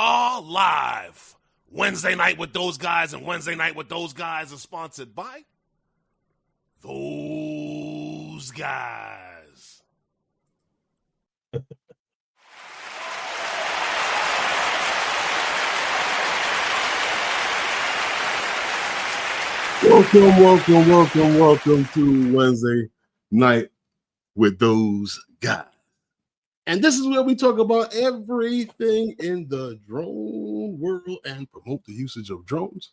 are live. Wednesday Night with Those Guys and Wednesday Night with Those Guys is sponsored by Those Guys. Welcome to Wednesday Night with Those Guys. And this is where we talk about everything in the drone world and promote the usage of drones.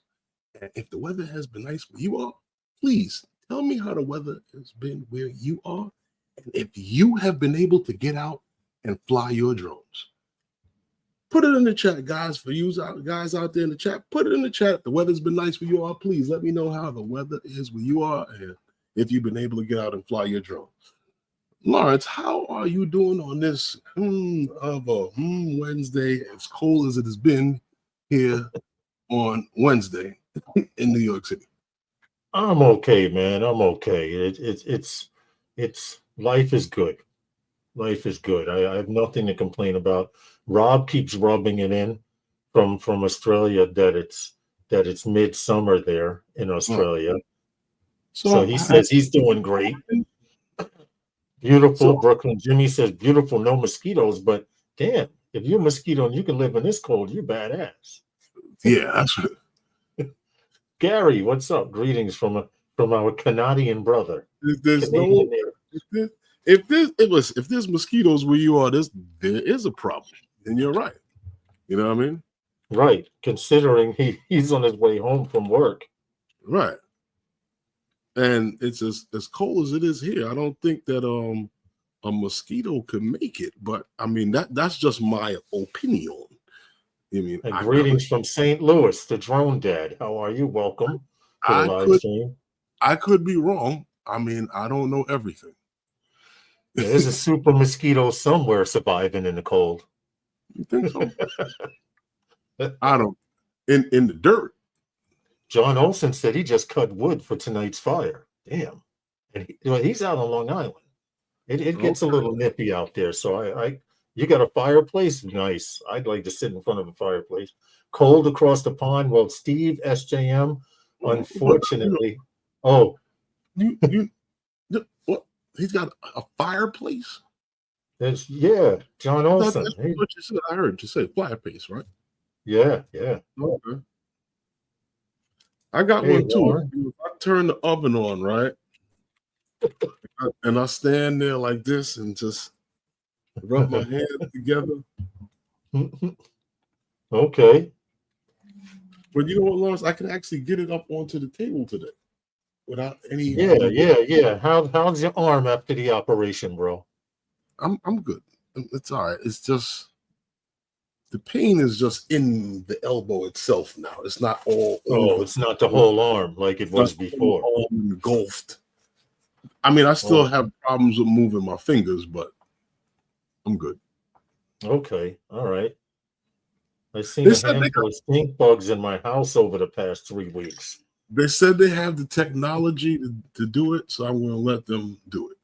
And if the weather has been nice where you are, please tell me how the weather has been where you are. And if you have been able to get out and fly your drones. Put it in the chat, guys, for you guys out there in the chat. Put it in the chat. If the weather's been nice for you all, please let me know how the weather is where you are and if you've been able to get out and fly your drone. Lawrence, how are you doing on this Wednesday, as cold as it has been here on Wednesday in New York City? I'm okay, man. I'm okay. It's life is good. Life is good. I have nothing to complain about. Rob keeps rubbing it in from Australia that it's midsummer there in Australia. So he says he's doing great. Beautiful. Brooklyn Jimmy says beautiful, no mosquitoes, but damn, if you're a mosquito and you can live in this cold, you're badass. Yeah, that's right. Gary, what's up? Greetings from our Canadian brother. If there's mosquitoes where you are, there is a problem. Then you're right. You know what I mean? Right. Considering he's on his way home from work. Right. And it's as cold as it is here. I don't think that a mosquito could make it, but I mean that's just my opinion. I mean, greetings from St. Louis, the Drone Dad. How are you? Welcome to the live stream. I could be wrong. I mean, I don't know everything. There's a super mosquito somewhere surviving in the cold. You think so? I don't. In the dirt. John Olson said he just cut wood for tonight's fire. Damn. And he's out on Long Island. It gets a little nippy out there. So you got a fireplace? Nice. I'd like to sit in front of a fireplace. Cold across the pond. Well, Steve SJM, unfortunately. What? He's got a fireplace? John Olson. That's what you said. I heard you say fireplace, right? Yeah. Okay. I got one too. Lauren. If I turn the oven on, right? And I stand there like this and just rub my hands together. Okay. But you know what, Lawrence? I can actually get it up onto the table today without any. Yeah. How's your arm after the operation, bro? I'm good. It's all right. It's just the pain is just in the elbow itself now. It's not all. It's not the whole arm like it was before. All engulfed. I mean, I still have problems with moving my fingers, but I'm good. Okay, all right. I've seen a handful of stink bugs in my house over the past 3 weeks. They said they have the technology to do it, so I'm going to let them do it.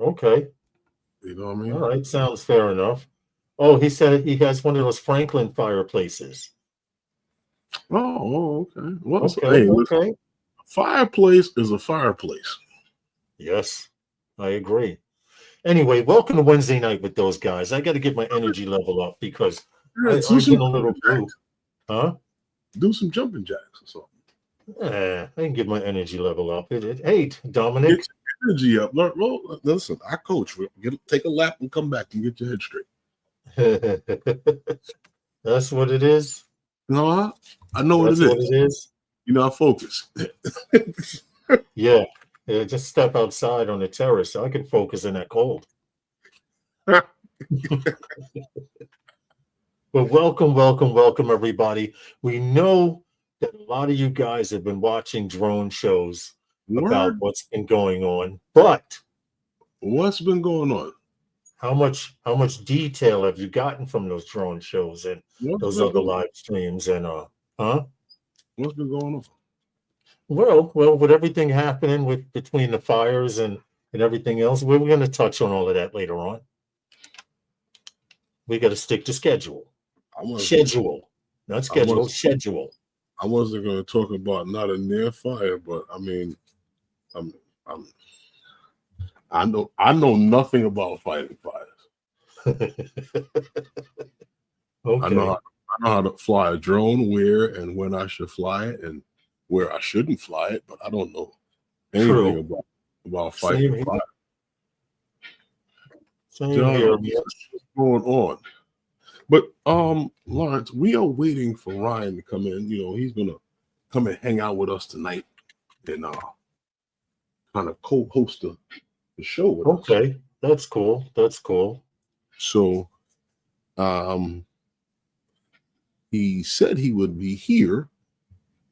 Okay. You know what I mean? All right, sounds fair enough. Oh, he said he has one of those Franklin fireplaces. Oh, okay. Well, okay. A fireplace is a fireplace. Yes, I agree. Anyway, welcome to Wednesday Night with Those Guys. I got to get my energy level up because I'm getting a little blue. Huh? Do some jumping jacks or something. I can get my energy level up. Hey, Dominic. Get your energy up. Well, listen, I coach. Take a lap and come back and get your head straight. That's what it is. No, I know what it is. You know, I focus. Yeah, just step outside on the terrace. I can focus in that cold. But welcome, everybody. We know that a lot of you guys have been watching drone shows about what's been going on. But what's been going on? How much detail have you gotten from those drone shows and those other live streams and What's been going on? Well, with everything happening between the fires and everything else, we're going to touch on all of that later on. We got to stick to schedule. Schedule, not schedule, schedule. I wasn't going to talk about not a near fire, but I mean, I know nothing about fighting fires. Okay. I know how to fly a drone, where and when I should fly it, and where I shouldn't fly it, but I don't know anything about fighting fire. Same here. What's going on? But Lawrence, we are waiting for Ryan to come in. You know, he's gonna come and hang out with us tonight and kind of co-host the show with us. Okay, that's cool. That's cool. So he said he would be here.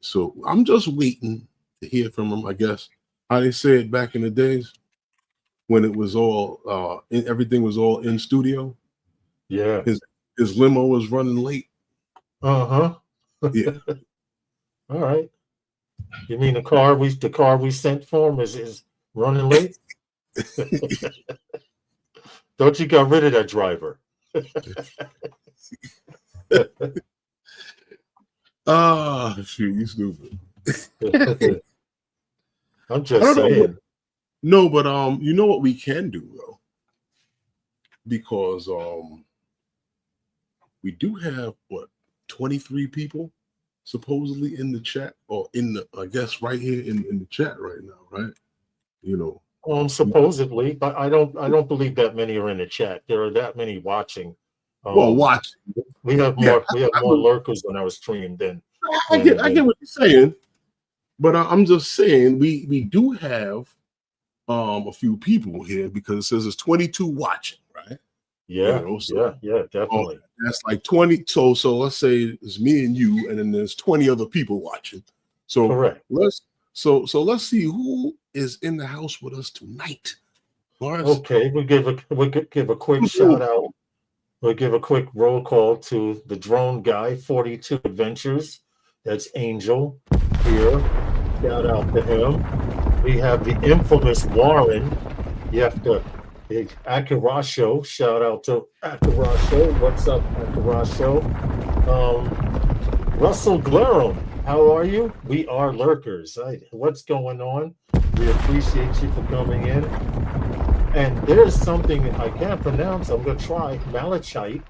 So I'm just waiting to hear from him. I guess how they say it back in the days when it was all everything was all in studio. Yeah. His limo was running late. Uh-huh. Yeah. All right. You mean the car we sent for him is running late? Don't you got rid of that driver? Shoot, you stupid. I'm just saying. No, but you know what we can do though, because we do have 23 people supposedly in the chat, or I guess right here in the chat right now, right? You know, supposedly, but I don't believe that many are in the chat. There are that many watching. Watching. We have more lurkers on our stream than. I get what you're saying, but I'm just saying we do have a few people here, because it says there's 22 watching, right? Yeah, yeah, definitely. That's like 20. So let's say it's me and you, and then there's 20 other people watching. So correct. Let's see who is in the house with us tonight. Lawrence? Okay, we'll give a quick shout out. We'll give a quick roll call to the drone guy, 42 Adventures. That's Angel here. Shout out to him. We have the infamous Warren. You have to. Akurasho, shout out to Akurasho. What's up, Akurasho? Russell Glerum, how are you? We are lurkers. What's going on? We appreciate you for coming in. And there's something I can't pronounce. I'm going to try. Malachite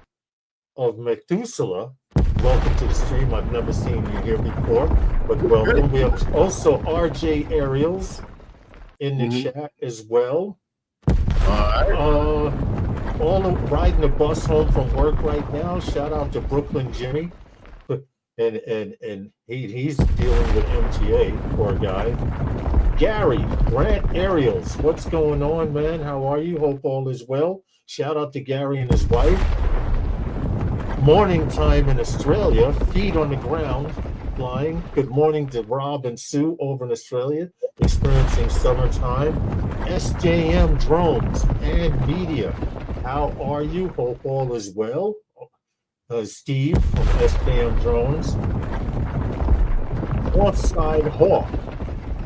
of Methuselah. Welcome to the stream. I've never seen you here before, but welcome. We have also RJ Ariels in the chat as well. All riding the bus home from work right now. Shout out to Brooklyn Jimmy, and he's dealing with MTA, poor guy. Gary Grant Ariels, what's going on, man? How are you? Hope all is well. Shout out to Gary and his wife. Morning time in Australia. Feet on the ground, flying. Good morning to Rob and Sue over in Australia, experiencing summertime. SJM Drones and Media, how are you? Hope all is well. Steve from SJM Drones. Northside Hawk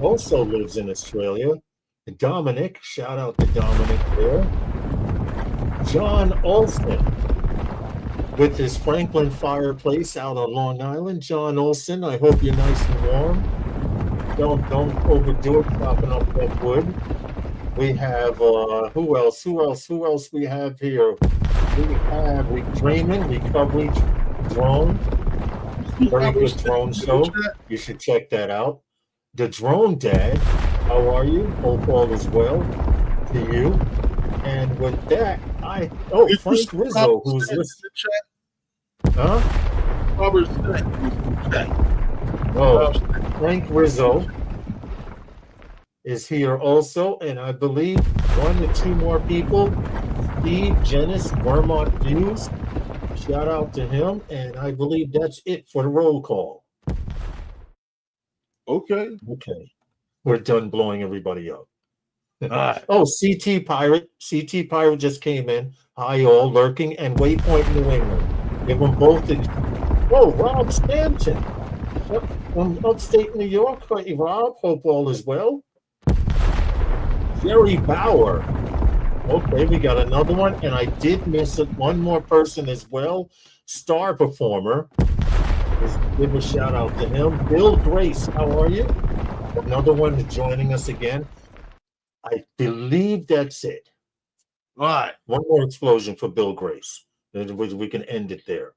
also lives in Australia. Dominic, shout out to Dominic there. John Olson with his Franklin fireplace out on Long Island. John Olson, I hope you're nice and warm. Don't overdo it chopping up that wood. We have who else we have here? We have Draymond Recovery Drone. Very good drone show. You should check that out. The Drone Dad, how are you? Hope all is well to you. And with that, Frank Rizzo, who's listening. Huh? Robert Frank Rizzo is here also, and I believe 1 to 2 more people. Steve Jennis, Vermont Views. Shout out to him, and I believe that's it for the roll call. Okay. We're done blowing everybody up. All right. Oh, CT Pirate just came in. Hi, all lurking and Waypoint New England. Give them both. Rob Stanton from upstate New York. Rob, hope all is well. Jerry Bauer. Okay, we got another one, and I did miss it. One more person as well, star performer. Let's give a shout out to him. Bill Grace, how are you? Another one is joining us again. I believe that's it. All right. One more explosion for Bill Grace. Then we can end it there.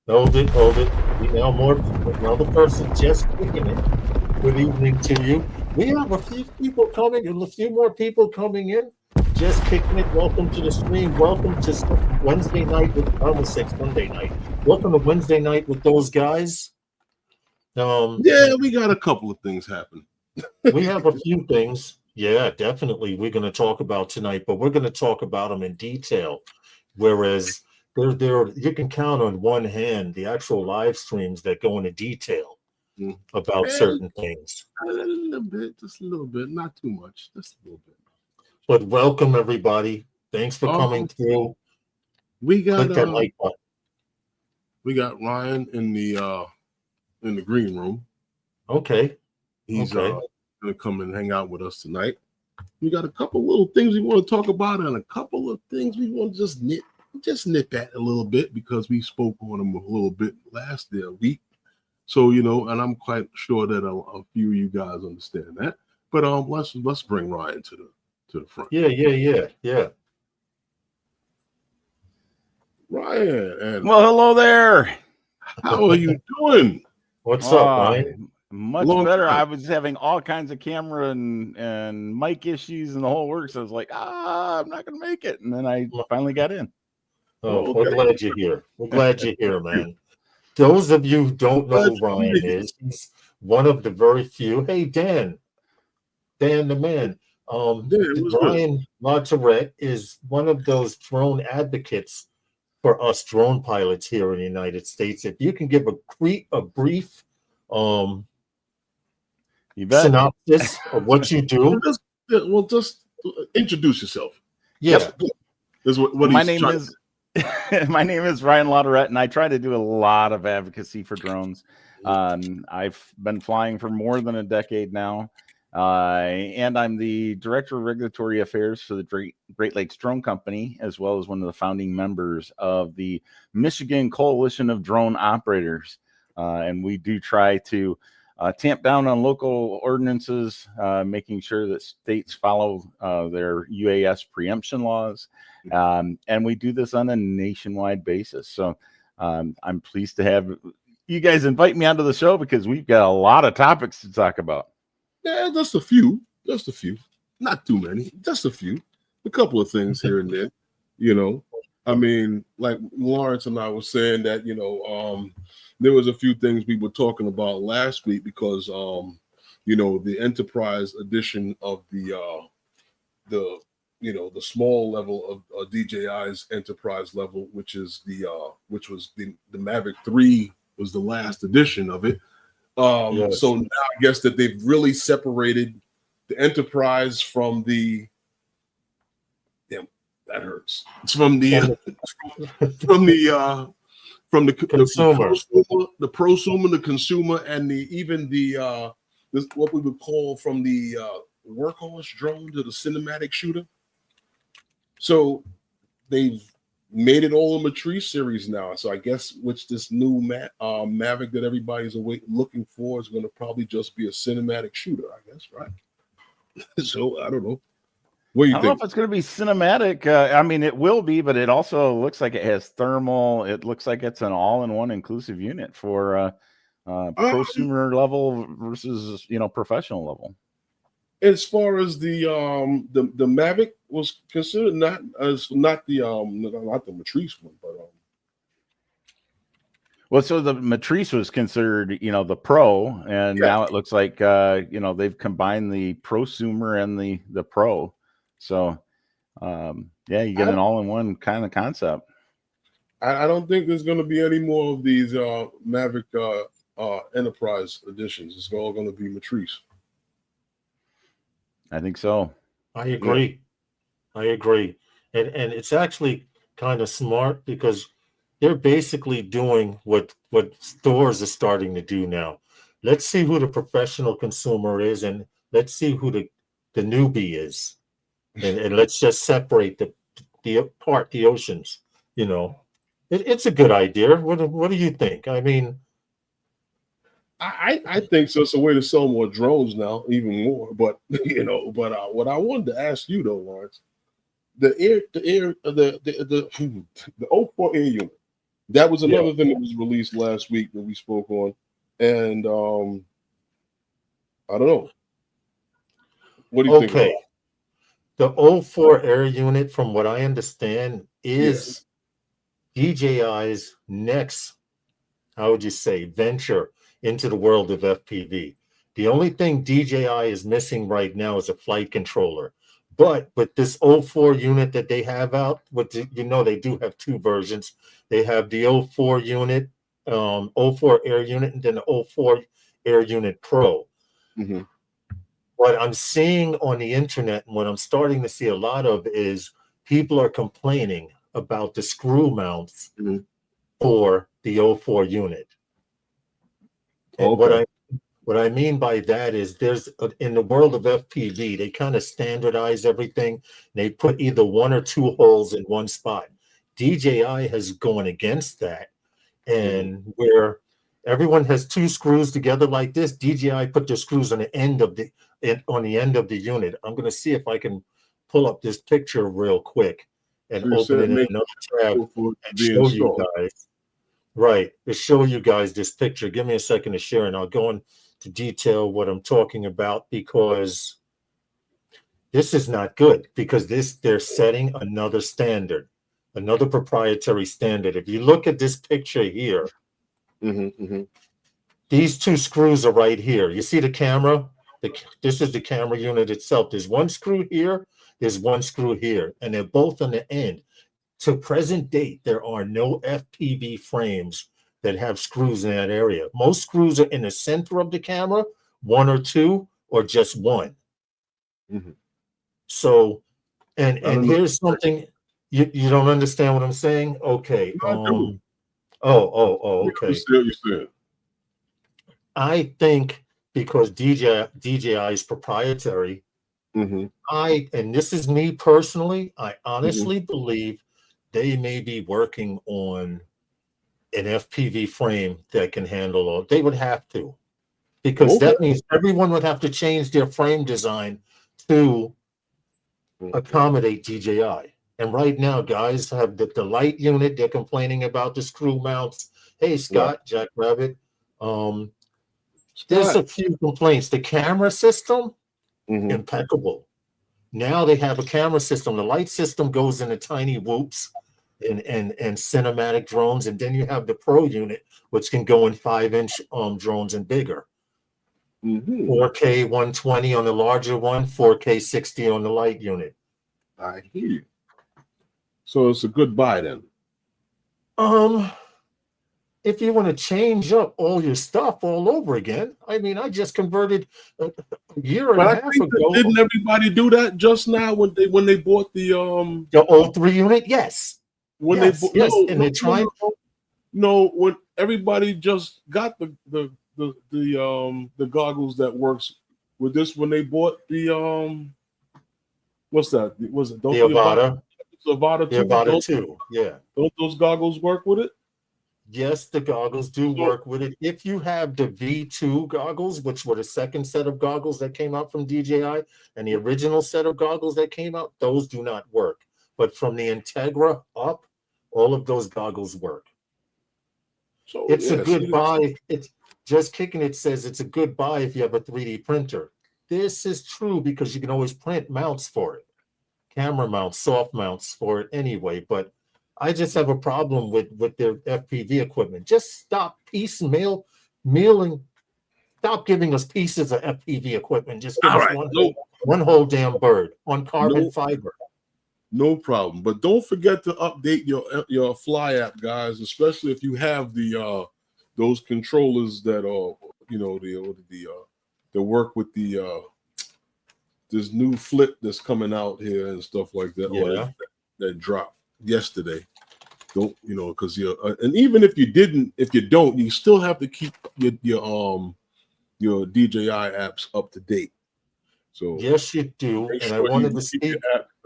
Hold it, hold it. Another person just kicking it. Good evening to you. We have a few people coming, a few more people coming in. Just kicking it. Welcome to the stream. Welcome to Wednesday night with, I almost said Sunday night. Welcome to Wednesday night with those guys. Yeah, we got a couple of things happen. We have a few things. Yeah, definitely. We're going to talk about tonight, but we're going to talk about them in detail. Whereas you can count on one hand the actual live streams that go into detail about certain things. A little bit, just a little bit, not too much, just a little bit. But welcome everybody. Thanks for coming through. We got click that like button. We got Ryan in the green room. Okay. He's gonna come and hang out with us tonight. We got a couple little things we want to talk about, and a couple of things we want to just nip at a little bit because we spoke on them a little bit last week. So and I'm quite sure that a few of you guys understand that. But let's bring Ryan to the front. Yeah. Ryan, and well, hello there. How are you doing? What's up, Ryan? Much better. I was having all kinds of camera and mic issues and the whole works. So I was like, I'm not going to make it. And then I finally got in. Oh, we're glad you're here. We're glad you're here, man. Those of you who don't know who Ryan is, he's one of the very few. Hey, Dan the man. Ryan Matrice is one of those drone advocates for us drone pilots here in the United States. If you can give a brief synopsis of what you do. Just introduce yourself. Yeah. Is what my name is. My name is Ryan Lauderette, and I try to do a lot of advocacy for drones. I've been flying for more than a decade now, and I'm the Director of Regulatory Affairs for the Great Lakes Drone Company, as well as one of the founding members of the Michigan Coalition of Drone Operators. And we do try to tamp down on local ordinances, making sure that states follow their UAS preemption laws. And we do this on a nationwide basis. So I'm pleased to have you guys invite me onto the show because we've got a lot of topics to talk about. Yeah, just a few, not too many, just a few, a couple of things here and there. I mean, like Lawrence and I were saying that, there was a few things we were talking about last week because, the Enterprise edition of the small level of DJI's Enterprise level, which was the Mavic 3 was the last edition of it. Yes. So now I guess that they've really separated the Enterprise from the that hurts. It's from the consumer, the prosumer, the consumer, and this what we would call from the workhorse drone to the cinematic shooter. So they've made it all a Matrice series now. So I guess this new Mavic that everybody's looking for is going to probably just be a cinematic shooter, I guess, right? So I don't know. What do you think? I don't know if it's going to be cinematic. I mean, it will be, but it also looks like it has thermal. It looks like it's an all-in-one inclusive unit for prosumer level versus professional level. As far as the Mavic was considered, not the Matrice one, but well, so the Matrice was considered, the Pro, and now it looks like they've combined the prosumer and the Pro. So you get an all-in-one kind of concept. I don't think there's going to be any more of these Mavic Enterprise editions. It's all going to be Matrice. I think so. I agree. Yeah. I agree. And it's actually kind of smart because they're basically doing what stores are starting to do now. Let's see who the professional consumer is, and let's see who the newbie is. and let's just separate the oceans. You know, it's a good idea. What do you think? I mean, I think so. It's a way to sell more drones now, even more. But what I wanted to ask you though, Lawrence, the O4 air unit. That was another thing that was released last week that we spoke on, and I don't know. What do you think? Okay, the O4 air unit, from what I understand, is DJI's next, how would you say, venture into the world of FPV. The only thing DJI is missing right now is a flight controller. But with this O4 unit that they have out, they do have two versions. They have the O4 unit, O4 Air unit, and then the O4 Air unit Pro. Mm-hmm. What I'm seeing on the internet and what I'm starting to see a lot of is people are complaining about the screw mounts for the O4 unit. And what I mean by that is there's in the world of FPV, they kind of standardize everything. They put either one or two holes in one spot. DJI has gone against that, and where everyone has two screws together like this, DJI put their screws on the end of the unit. I'm going to see if I can pull up this picture real quick and open it in another tab and show you guys. Right, to show you guys this picture. Give me a second to share, and I'll go into detail what I'm talking about, because this is not good. Because they're setting another standard, another proprietary standard. If you look at this picture here, these two screws are right here. You see the camera? This is the camera unit itself. There's one screw here. There's one screw here, and they're both on the end. To present date, there are no FPV frames that have screws in that area. Most screws are in the center of the camera, one or two, or just one. So, and here's something you don't understand what I'm saying. Okay. Okay. I think because DJI is proprietary, and this is me personally, I honestly believe they may be working on an FPV frame that can handle all. They would have to, because that means everyone would have to change their frame design to accommodate DJI. And right now, guys have the light unit. They're complaining about the screw mounts. Hey, Scott, Jackrabbit. There's a few complaints. The camera system, impeccable. Now they have a camera system. The light system goes into tiny whoops and cinematic drones, and then you have the Pro unit, which can go in 5-inch drones and bigger. 4K 120 on the larger one, 4K 60 on the light unit. I hear you. So it's a good buy then. If you want to change up all your stuff all over again, I mean, I just converted a year and a half ago. Didn't everybody do that just now when they bought the O3 unit? Yes. When they're trying. No, when everybody just got the goggles that works with this, when they bought the what's that? Was it the Avata? The Avata 2. Yeah. Don't those goggles work with it? Yes, the goggles do work with it. If you have the V2 goggles, which were the second set of goggles that came out from DJI, and the original set of goggles that came out, those do not work. But from the Integra up, all of those goggles work. So it's a good buy. It's just kicking it says it's a good buy if you have a 3D printer. This is true because you can always print mounts for it, camera mounts, soft mounts for it anyway. But I just have a problem with their FPV equipment. Just stop mailing. Stop giving us pieces of FPV equipment. Just give us one whole damn bird on carbon fiber. No problem. But don't forget to update your Fly app, guys, especially if you have the those controllers that are the work with the this new flip that's coming out here and stuff like that. Yeah. That dropped yesterday. Don't because and even if you don't, you still have to keep your DJI apps up to date. So yes, you do. And I wanted to speak.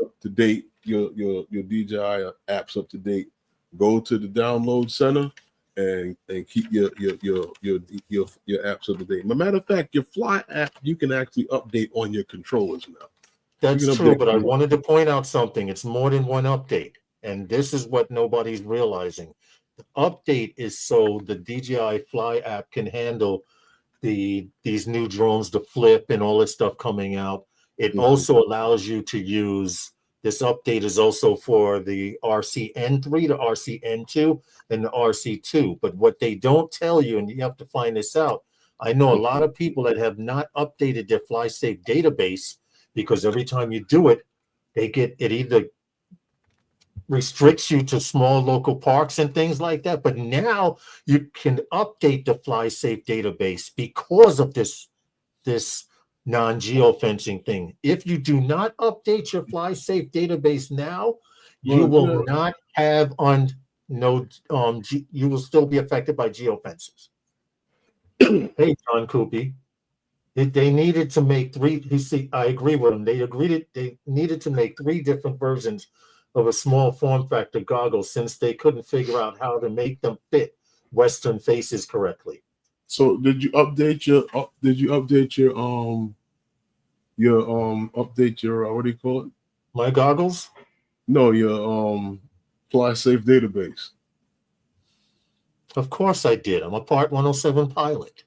up to date, your DJI apps up to date, go to the download center and keep your apps up to date. Matter of fact, your Fly app you can actually update on your controllers now. That's true, but I wanted to point out something. It's more than one update, and this is what nobody's realizing. The update is so the DJI Fly app can handle these new drones, the flip and all this stuff coming out. It also allows you to use, this update is also for the RCN3, the RCN2, and the RC2. But what they don't tell you, and you have to find this out, I know a lot of people that have not updated their FlySafe database, because every time you do it, it either restricts you to small local parks and things like that. But now you can update the FlySafe database because of this non-geofencing thing. If you do not update your FlySafe database now, you will not have you will still be affected by geofences. Hey, John Coopy. They needed to make three. You see, I agree with them. They needed to make 3 different versions of a small form factor goggles, since they couldn't figure out how to make them fit Western faces correctly. So did you update your what do you call it? My goggles? No, your FlySafe database. Of course I did. I'm a Part 107 pilot.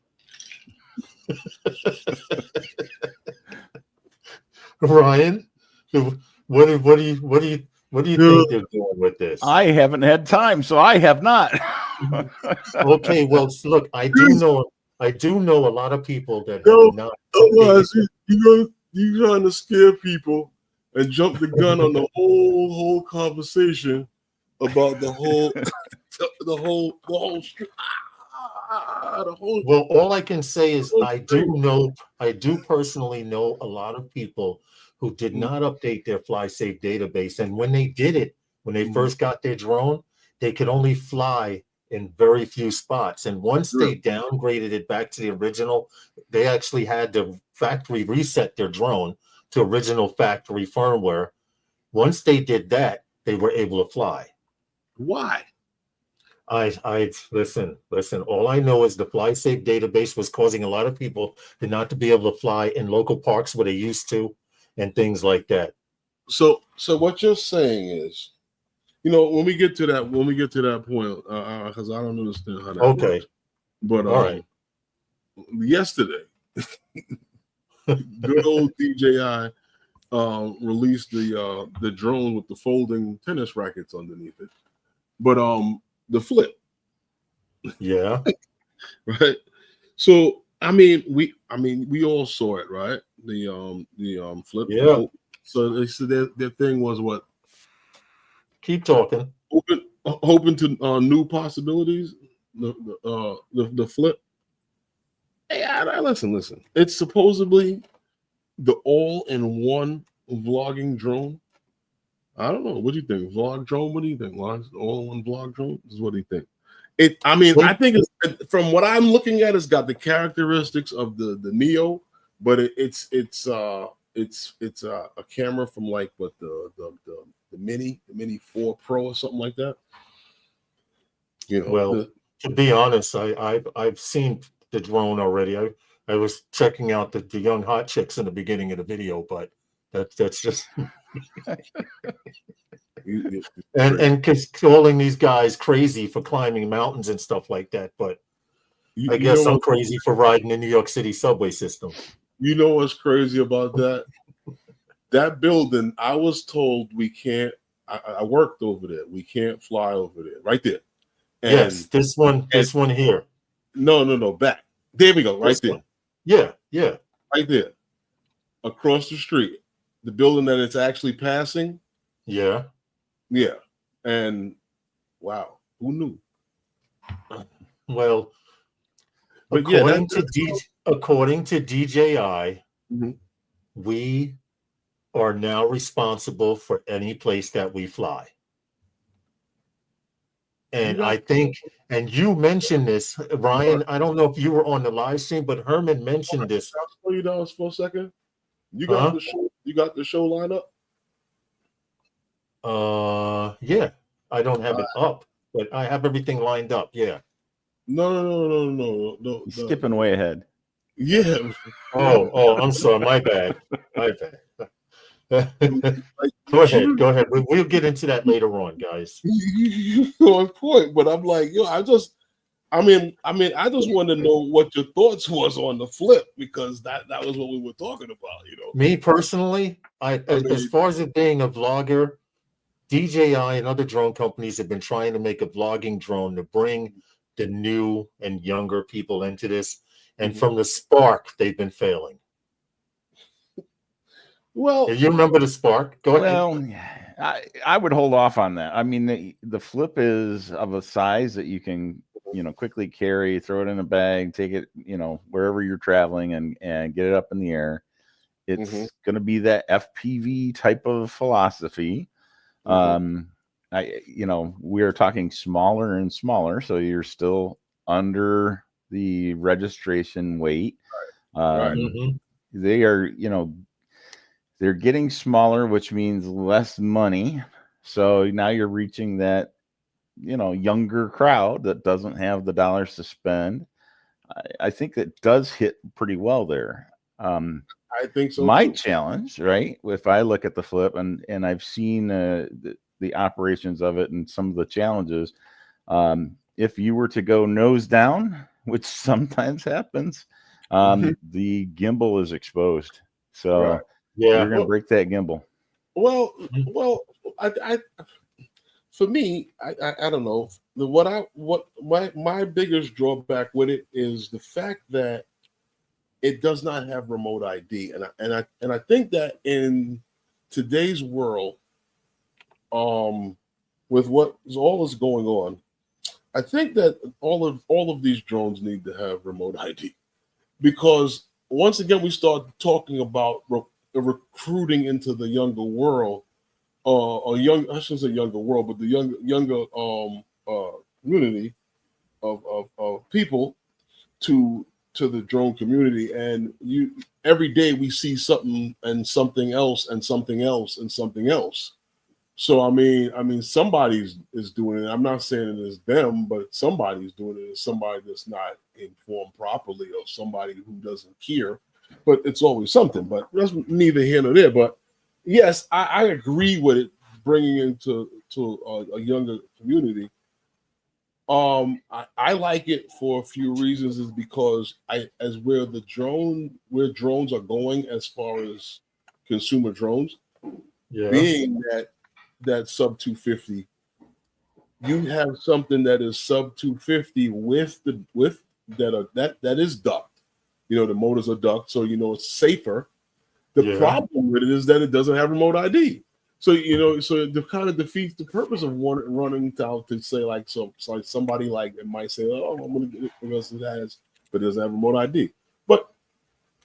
Ryan, what do you think they're doing with this? I haven't had time, so I have not. Okay, well, look, I do know a lot of people that have not. Otherwise, you trying to scare people and jump the gun on the whole conversation about the whole. Well, all I can say is I do personally know a lot of people who did not update their FlySafe database, and when they did it, when they first got their drone, they could only fly in very few spots. And once they downgraded it back to the original, they actually had to factory reset their drone to original factory firmware. Once they did that, they were able to fly. Why? I listen. All I know is the FlySafe database was causing a lot of people to not to be able to fly in local parks where they used to, and things like that. So what you're saying is, when we get to that point, because I don't understand how that. Okay. Works. But all right. Yesterday, good old DJI released the drone with the folding tennis rackets underneath it, but the flip. Yeah. Right. So we all saw it, right? The flip. Yeah. So they said their thing was what? Keep talking. Open to new possibilities. The flip. Hey, listen. It's supposedly the all-in-one vlogging drone. I don't know. What do you think? Vlog drone? What do you think? All-in-one vlog drone? This is what do you think? I think it's, from what I'm looking at, it's got the characteristics of the Neo, but it's a camera from like what the Mini 4 Pro or something like that. Well, to be honest, I've seen the drone already. I was checking out the young hot chicks in the beginning of the video, but that's just and calling these guys crazy for climbing mountains and stuff like that. But I guess I'm crazy for riding the New York City subway system. You know what's crazy about that? That building, I was told we can't. I worked over there. We can't fly over there. Right there. And yes, this one here. No, back. There we go. Right this there. One. Yeah. Right there. Across the street. The building that it's actually passing. Yeah. And wow, who knew? Well, but according to DJI, we are now responsible for any place that we fly. And I think, and you mentioned this, Ryan, I don't know if you were on the live stream, but Herman mentioned this. I'll slow you down for a second. You got the show lined up? Yeah, I don't have it up, but I have everything lined up. Yeah. No. You're skipping way ahead. Yeah. Oh, I'm sorry. My bad. My bad. Like, Go ahead. Go ahead. We'll get into that later on, guys. You're on point, but I'm like, I just want to know what your thoughts was on the flip, because that was what we were talking about, Me personally, as mean, far as it being a vlogger, DJI and other drone companies have been trying to make a vlogging drone to bring the new and younger people into this. And from the spark, they've been failing. well, You remember the spark? Go ahead. Well, I would hold off on that. I mean, the flip is of a size that you can, quickly carry, throw it in a bag, take it, wherever you're traveling, and get it up in the air. It's going to be that FPV type of philosophy. We are talking smaller and smaller, so you're still under the registration weight. They are, they're getting smaller, which means less money. So now you're reaching that, younger crowd that doesn't have the dollars to spend. I think that does hit pretty well there. I think so. My challenge, right? If I look at the flip and I've seen the operations of it and some of the challenges, if you were to go nose down, which sometimes happens, the gimbal is exposed. So you're going to break that gimbal. Well, I for me, I don't know. My biggest drawback with it is the fact that it does not have remote ID, and I think that in today's world, with what all is going on, I think that all of these drones need to have remote ID, because once again we start talking about recruiting into the younger world, I shouldn't say younger world, but the younger community of people to the drone community, and every day we see something and something else and something else and something else. So I mean somebody is doing it. I'm not saying it is them, but somebody's doing it. It's somebody that's not informed properly, or somebody who doesn't care. But it's always something. But that's neither here nor there. But yes, I agree with it, bringing into a younger community. I like it for a few reasons, is because where drones are going as far as consumer drones, being that sub 250, you have something that is sub 250 that is ducked. The motors are ducked, so it's safer. The problem with it is that it doesn't have remote ID. So so it kind of defeats the purpose of running out to say like somebody like it might say, oh, I'm going to get it because it has, but it doesn't have remote ID. But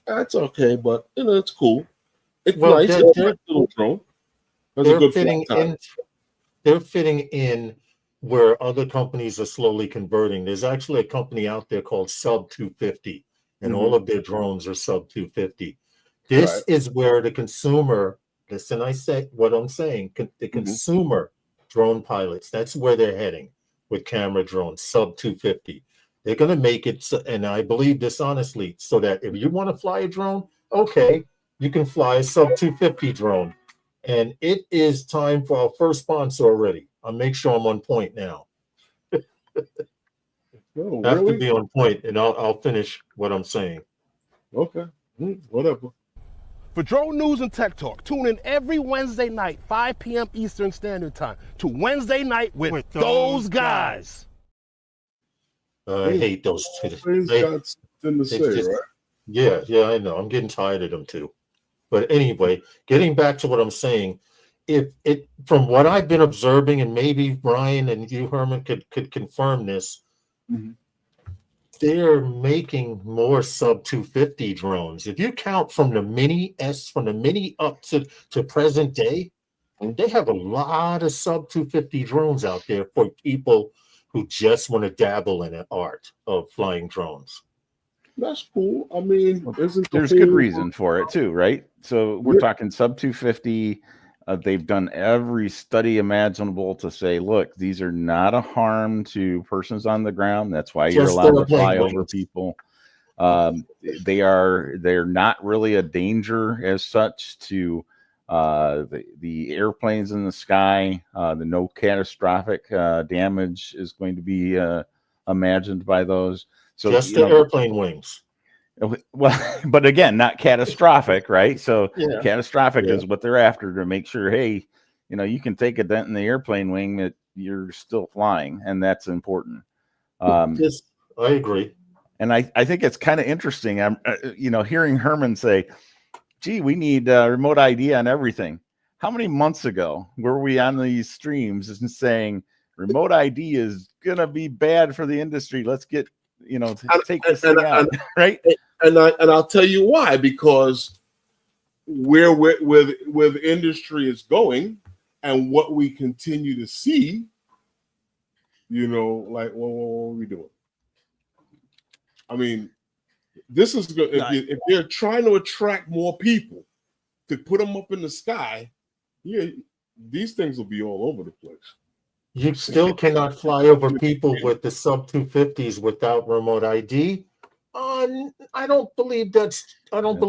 that's okay. But it's cool. It's nice. It's a nice little drone. That's a good fitting in. They're fitting in where other companies are slowly converting. There's actually a company out there called Sub 250, and all of their drones are Sub 250. This is where the consumer. Listen, I say what I'm saying. The consumer drone pilots, that's where they're heading with camera drones, sub 250. They're going to make it, and I believe this honestly, so that if you want to fly a drone, okay, you can fly a sub 250 drone. And it is time for our first sponsor already. I'll make sure I'm on point now. Have to be on point, and I'll finish what I'm saying. Okay, whatever. For drone news and tech talk, tune in every Wednesday night, 5 p.m. Eastern Standard Time, to Wednesday Night with those guys. I hate those two. Got something to say, right? Yeah, I know. I'm getting tired of them too. But anyway, getting back to what I'm saying, from what I've been observing, and maybe Brian and you, Herman, could confirm this, they're making more sub 250 drones. If you count from the mini up to present day, they have a lot of sub 250 drones out there for people who just want to dabble in the art of flying drones. That's cool. I mean, there's good reason for it too, right? So we're talking sub 250. They've done every study imaginable to say, look, these are not a harm to persons on the ground. That's why you're allowed to fly over people. They're not really a danger as such to the airplanes in the sky. The no catastrophic damage is going to be imagined by those. So just the airplane wings. Well, but again, not catastrophic, right? So catastrophic is what they're after, to make sure, hey, you can take a dent in the airplane wing that you're still flying, and that's important. Yes, I agree. And I think it's kind of interesting. I'm, hearing Herman say, gee, we need remote ID on everything. How many months ago were we on these streams and saying remote ID is going to be bad for the industry? Let's get, take this thing out, right? And I'll tell you why, because where the industry is going and what we continue to see, like, well, what are we doing? I mean, this is good. If they're trying to attract more people to put them up in the sky, these things will be all over the place. You still cannot fly over people with the sub 250s without remote ID. I don't believe that's true. I don't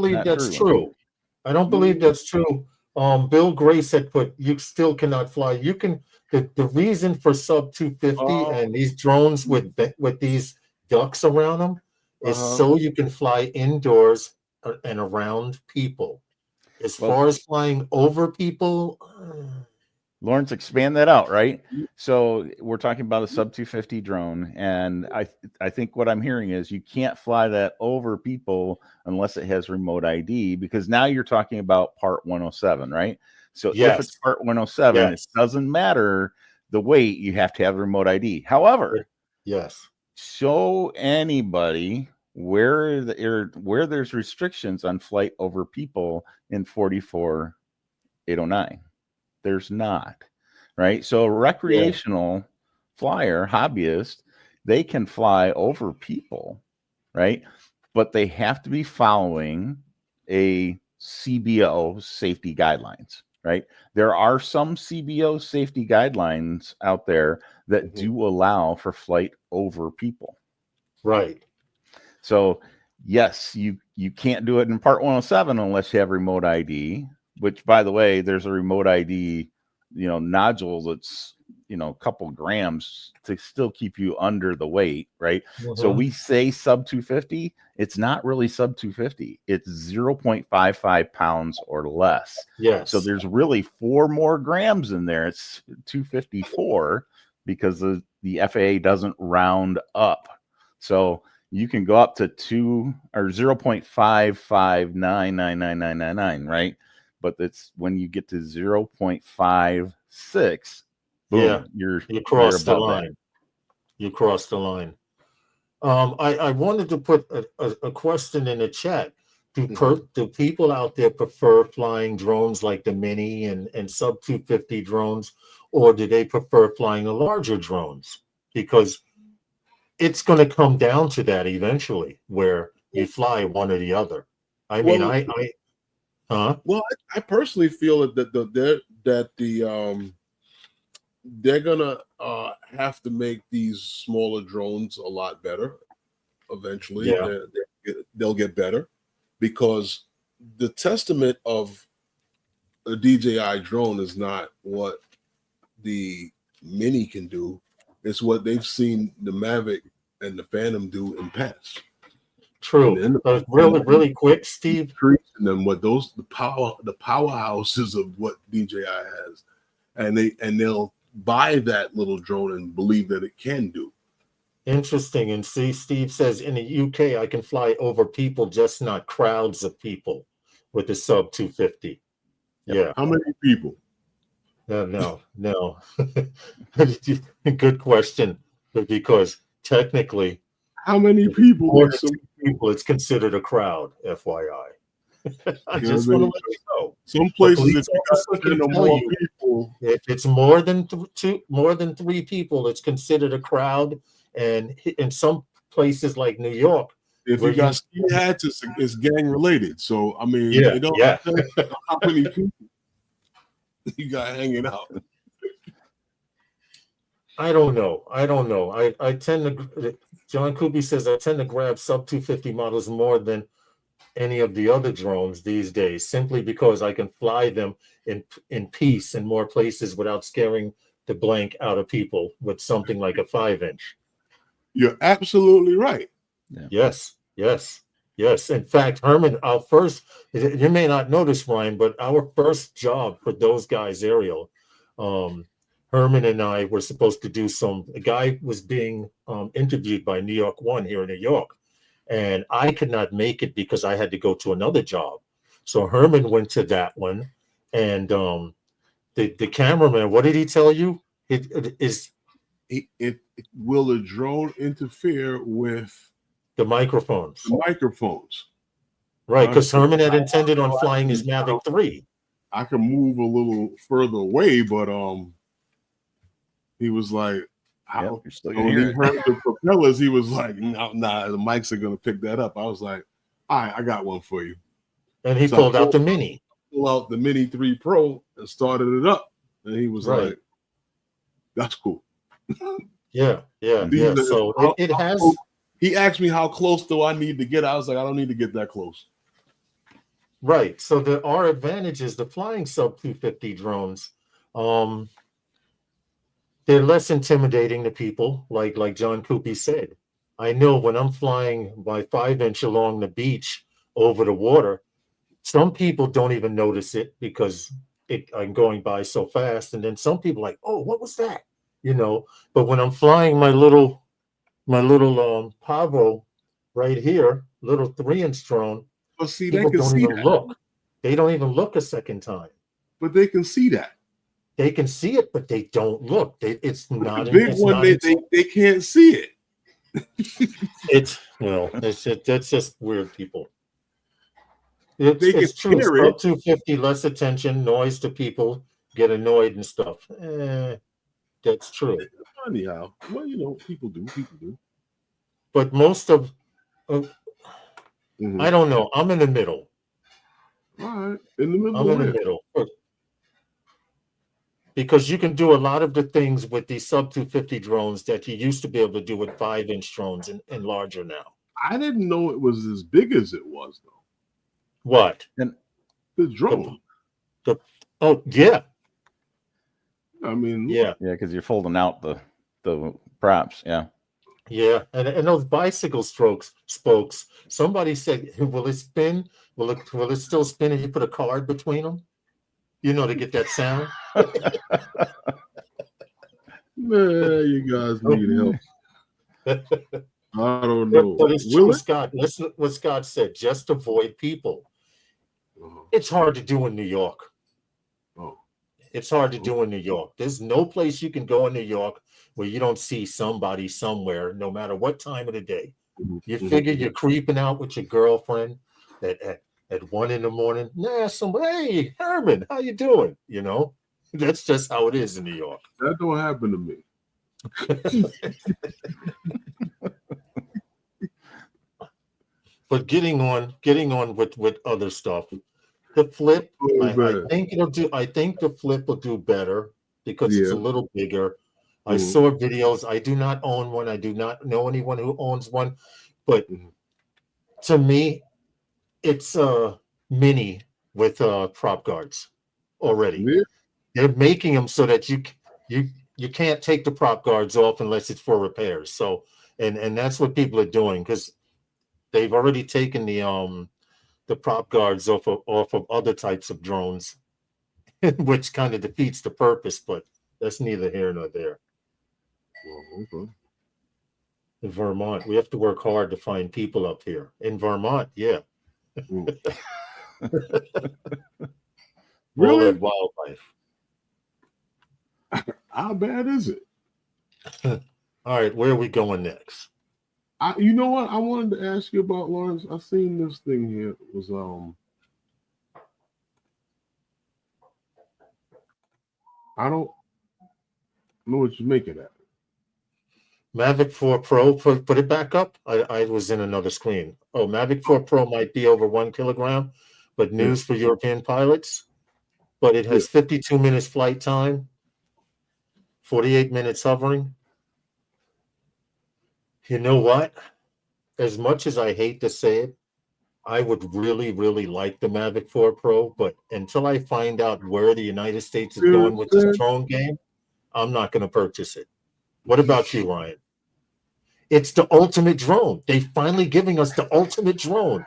believe that's true. Bill Grace had put, you still cannot fly. You can, the reason for sub 250 and these drones with these ducks around them is so you can fly indoors and around people. As far as flying over people, Lawrence, expand that out, right? So we're talking about a sub 250 drone, and I think what I'm hearing is you can't fly that over people unless it has remote ID, because now you're talking about Part 107, right? So if it's Part 107, it doesn't matter the weight, you have to have remote ID. However, show anybody where there's restrictions on flight over people in 44809. There's not, right? So a recreational flyer, hobbyist, they can fly over people, right? But they have to be following a CBO safety guidelines, right? There are some CBO safety guidelines out there that do allow for flight over people. Right. So yes, you can't do it in Part 107 unless you have remote ID, which, by the way, there's a remote ID, nodule that's, a couple grams to still keep you under the weight, right? So we say sub 250, it's not really sub 250. It's 0.55 pounds or less. Yes. So there's really 4 more grams in there. It's 254 because the FAA doesn't round up. So you can go up to 0.559999999, right? But it's when you get to 0.56, boom, you cross the line. You cross the line. I wanted to put a question in the chat. Do people out there prefer flying drones like the Mini and sub 250 drones, or do they prefer flying the larger drones? Because it's going to come down to that eventually, where you fly one or the other. Well, I personally feel that they're gonna have to make these smaller drones a lot better. Eventually, they'll get better, because the testament of a DJI drone is not what the Mini can do. It's what they've seen the Mavic and the Phantom do in past. True. Really quick, Steve. And then what the powerhouses of what DJI has, and they'll buy that little drone and believe that it can do. Interesting. And see, Steve says in the UK I can fly over people, just not crowds of people, with the sub 250. Yeah. How many people? No. Good question, because technically, how many people? More than 2 people, it's considered a crowd. FYI. I just want to let you know. Some places, if it's more than 3 people, it's considered a crowd. And in some places like New York, if you got ski hats, it's gang related. So I mean, how many people. you got hanging out? I don't know. I tend to. John Kuby says I tend to grab sub 250 models more than any of the other drones these days, simply because I can fly them in peace in more places without scaring the blank out of people with something like a 5-inch. You're absolutely right. Yeah. Yes. In fact, Herman, our first, you may not notice, Ryan, but our first job for those guys, Ariel, Herman and I were supposed to do a guy was being interviewed by New York One here in New York. And I could not make it because I had to go to another job. So Herman went to that one. And the cameraman, what did he tell you? Will the drone interfere with the microphones? The microphones. Right, because Herman had intended on flying his Mavic 3. I can move a little further away, but he was like, you're still when he heard the propellers, he was like, nah, the mics are gonna pick that up. I was like, all right, I got one for you. And he pulled out the Mini. Pulled out the Mini 3 Pro and started it up. And he was like, that's cool. Yeah. So it has. He asked me how close do I need to get. I was like, I don't need to get that close. Right. So there are advantages to flying sub 250 drones. They're less intimidating to people, like John Kupi said. I know when I'm flying my 5-inch along the beach over the water, some people don't even notice it because I'm going by so fast. And then some people are like, oh, what was that? But when I'm flying my little Pavo right here, little 3-inch drone, see, people don't even look. They don't even look a second time. But they can see that. They can see it, but they don't look. It's not the big one. They can't see it. That's just weird people. They it's can true. hear it. 250, less attention, noise to people, get annoyed and stuff. That's true. Anyhow, well, people do. But most of, I don't know. I'm in the middle. All right, in the middle. I'm in the middle. Because you can do a lot of the things with these sub 250 drones that you used to be able to do with 5-inch drones and larger now. I didn't know it was as big as it was, though. What? The drone. Yeah. I mean, yeah, because you're folding out the props. Yeah. Yeah, and those bicycle spokes. Somebody said, "Will it spin? Will it still spin if you put a card between them? To get that sound." Man, you guys need help. I don't know. But it's true, Scott. Listen to what Scott said. Just avoid people. It's hard to do in New York. It's hard to do in New York. There's no place you can go in New York where you don't see somebody somewhere, no matter what time of the day. You figure you're creeping out with your girlfriend at 1 a.m. Nah, hey, Herman, how you doing? That's just how it is in New York. That don't happen to me. But getting on with other stuff. The flip, I think the flip will do better because it's a little bigger. I saw videos. I do not own one. I do not know anyone who owns one. But to me, it's a mini with prop guards already. Yeah. They're making them so that you can't take the prop guards off unless it's for repairs. So and that's what people are doing because they've already taken the prop guards off of other types of drones, which kind of defeats the purpose, but that's neither here nor there. Well, In Vermont, we have to work hard to find people up here. In Vermont, yeah. Really? Wildlife. How bad is it? All right, where are we going next? You know what? I wanted to ask you about, Lawrence. I seen this thing here. It was I don't know what you make of that. Mavic 4 Pro, put it back up. I was in another screen. Oh, Mavic 4 Pro might be over 1 kilogram, but news for European pilots. but it has 52 minutes flight time, 48 minutes hovering. You know what? As much as I hate to say it, I would really, really like the Mavic 4 Pro, but until I find out where the United States is going with this drone game, I'm not going to purchase it. What about you, Ryan? It's the ultimate drone. They finally giving us the ultimate drone.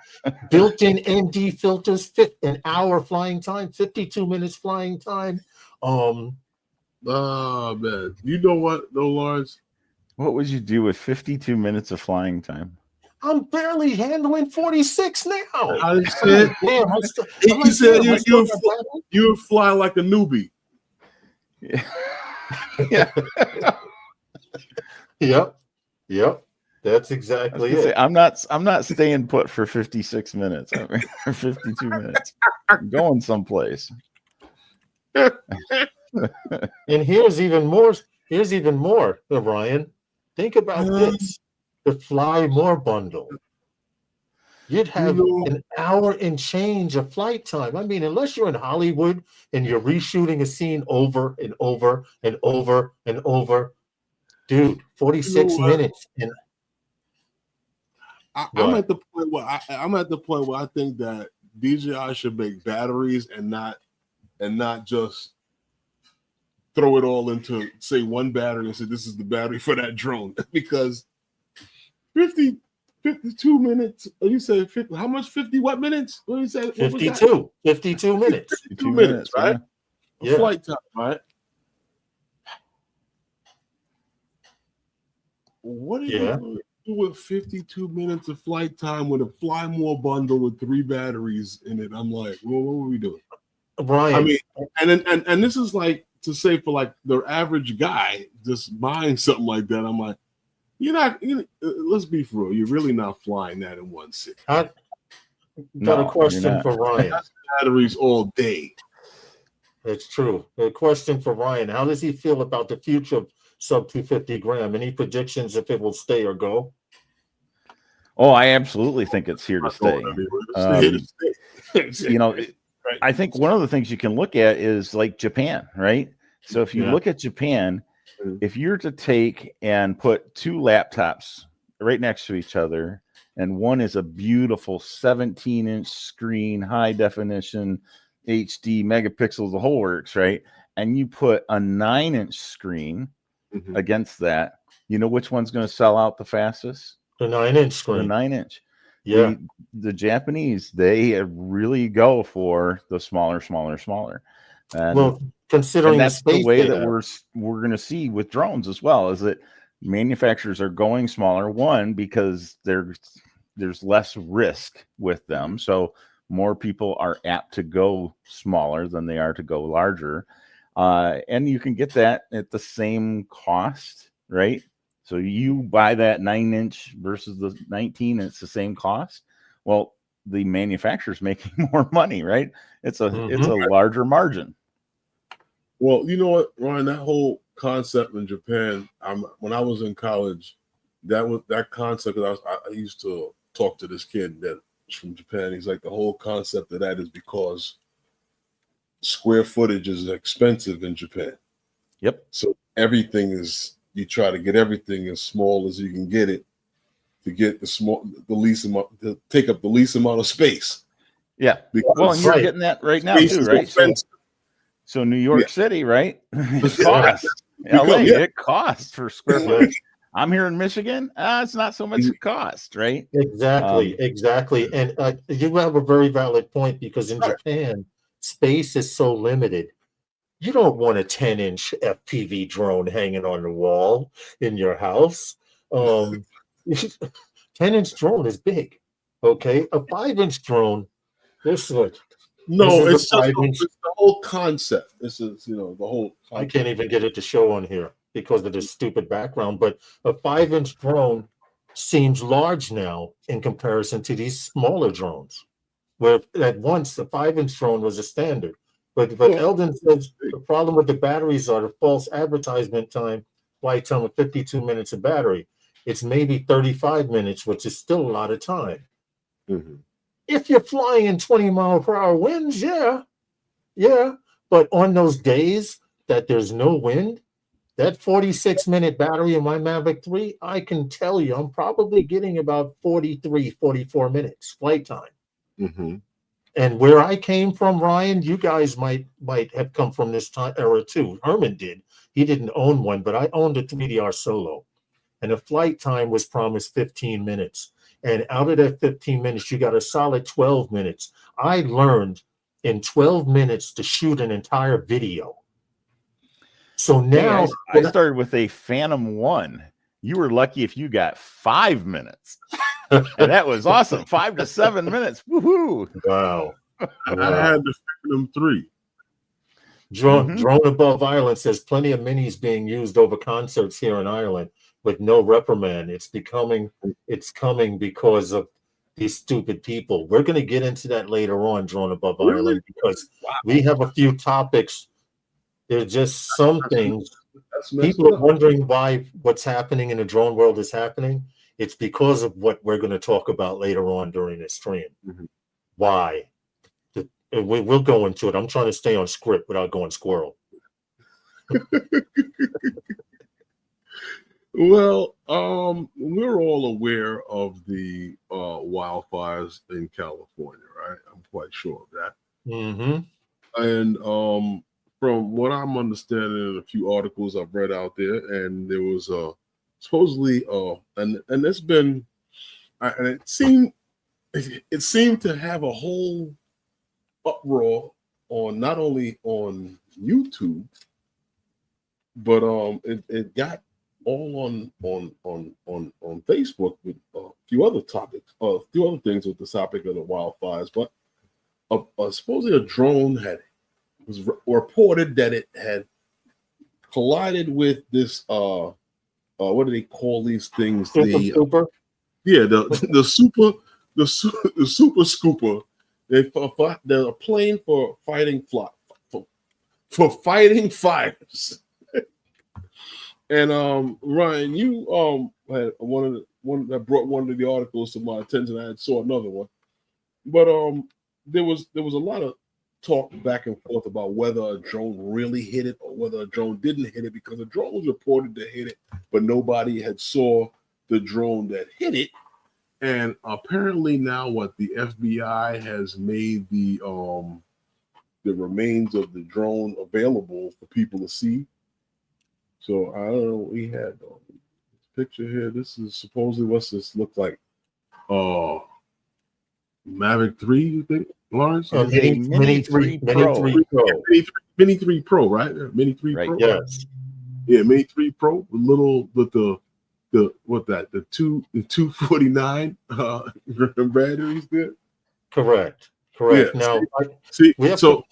Built-in ND filters, an hour flying time, 52 minutes flying time. Oh man, you know what though, Lawrence? What would you do with 52 minutes of flying time? I'm barely handling 46 now. I said, he said you would fly like a newbie. Yeah. Yeah. Yep. That's exactly it. I'm not staying put for 56 minutes. I mean, for 52 minutes. I'm going someplace. And here's even more, Ryan. Think about this. The Fly More bundle. You'd have an hour and change of flight time. I mean, unless you're in Hollywood and you're reshooting a scene over and over and over and over. Dude, 46 minutes. And I'm at the point where I think that DJI should make batteries and not just throw it all into, say, one battery and say this is the battery for that drone. Because 52 minutes. You said 50, how much? 50 what minutes? What did you say? 52 minutes. 52 minutes, right? Yeah. Flight time, right? What are you going to do with 52 minutes of flight time with a Fly More bundle with 3 batteries in it? I'm like, well, what were we doing? Brian. I mean, and this is like to say for like the average guy just buying something like that. I'm like, let's be for real. You're really not flying that in one sit. Got a question for Ryan. That's batteries all day. That's true. A question for Ryan. How does he feel about the future of sub 250 gram? Any predictions if it will stay or go? Oh, I absolutely think it's here to stay. I think one of the things you can look at is like Japan, right? So if you look at Japan, if you're to take and put 2 laptops right next to each other, and one is a beautiful 17-inch screen, high definition, HD, megapixels, the whole works, right? And you put a 9-inch screen against that, you know which one's going to sell out the fastest? The 9-inch screen. The 9-inch. Yeah. The Japanese, they really go for the smaller. And, considering that's the way that we're going to see with drones as well, is that manufacturers are going smaller. One, because there's less risk with them, so more people are apt to go smaller than they are to go larger. And you can get that at the same cost, right? So you buy that 9-inch versus the 19, and it's the same cost. Well, the manufacturer's making more money, right? It's a larger margin. Well, you know what, Ryan, that whole concept in Japan, when I was in college, that concept, I used to talk to this kid that was from Japan. He's like, the whole concept of that is because square footage is expensive in Japan. Yep. So everything is, you try to get everything as small as you can get it to get the least amount, to take up the least amount of space. Yeah. Well, and you're getting that right now too, right? So New York City, right? It costs. LA, it costs for square foot. I'm here in Michigan. It's not so much cost, right? Exactly. And you have a very valid point, because in Japan, space is so limited. You don't want a 10-inch FPV drone hanging on the wall in your house. 10-inch drone is big. Okay, a 5-inch drone. It's like, it's the whole concept. This is the whole concept. I can't even get it to show on here because of this stupid background. But a 5-inch drone seems large now in comparison to these smaller drones, where at once the 5-inch drone was a standard. But Eldon says the problem with the batteries are the false advertisement time, flight time of 52 minutes of battery. It's maybe 35 minutes, which is still a lot of time. If you're flying in 20-mile-per-hour winds, yeah. But on those days that there's no wind, that 46-minute battery in my Mavic 3, I can tell you I'm probably getting about 43, 44 minutes flight time. Mm-hmm. And where I came from, Ryan, you guys might have come from this time era too. Herman did. He didn't own one, but I owned a 3DR Solo. And the flight time was promised 15 minutes. And out of that 15 minutes, you got a solid 12 minutes. I learned in 12 minutes to shoot an entire video. So now I started with a Phantom 1. You were lucky if you got 5 minutes. And that was awesome. 5 to 7 minutes. Woohoo. Wow. I had the Phantom 3. Drone Above Ireland says plenty of minis being used over concerts here in Ireland with no reprimand. It's coming because of these stupid people. We're going to get into that later on, Drone Above Ireland, because we have a few topics. There's just some things. People are wondering why what's happening in the drone world is happening. It's because of what we're going to talk about later on during this stream. Mm-hmm. Why? We'll go into it. I'm trying to stay on script without going squirrel. Well, we're all aware of the wildfires in California, right? I'm quite sure of that. Mm-hmm. And from what I'm understanding in a few articles I've read out there, and there was supposedly and it's been and it seemed to have a whole uproar on not only on YouTube, but it got all on Facebook with a few other topics, a few other things with the topic of the wildfires. But supposedly a drone was reported that it had collided with this what do they call these things? The super scooper. They're a plane for fighting for fighting fires. And Ryan, you had one that brought one of the articles to my attention. I saw another one, but there was a lot of talk back and forth about whether a drone really hit it or whether a drone didn't hit it, because a drone was reported to hit it, but nobody had saw the drone that hit it. And apparently now the FBI has made the remains of the drone available for people to see. So I don't know. We had this picture here. This is supposedly what's this look like? Mavic 3, you think, Lawrence? Mini 3 Pro. Mini 3 Pro, right? Mini 3 right, Pro. Yes. Yeah, Mini 3 Pro with the 249 batteries there. Correct. Yeah, Now, see, so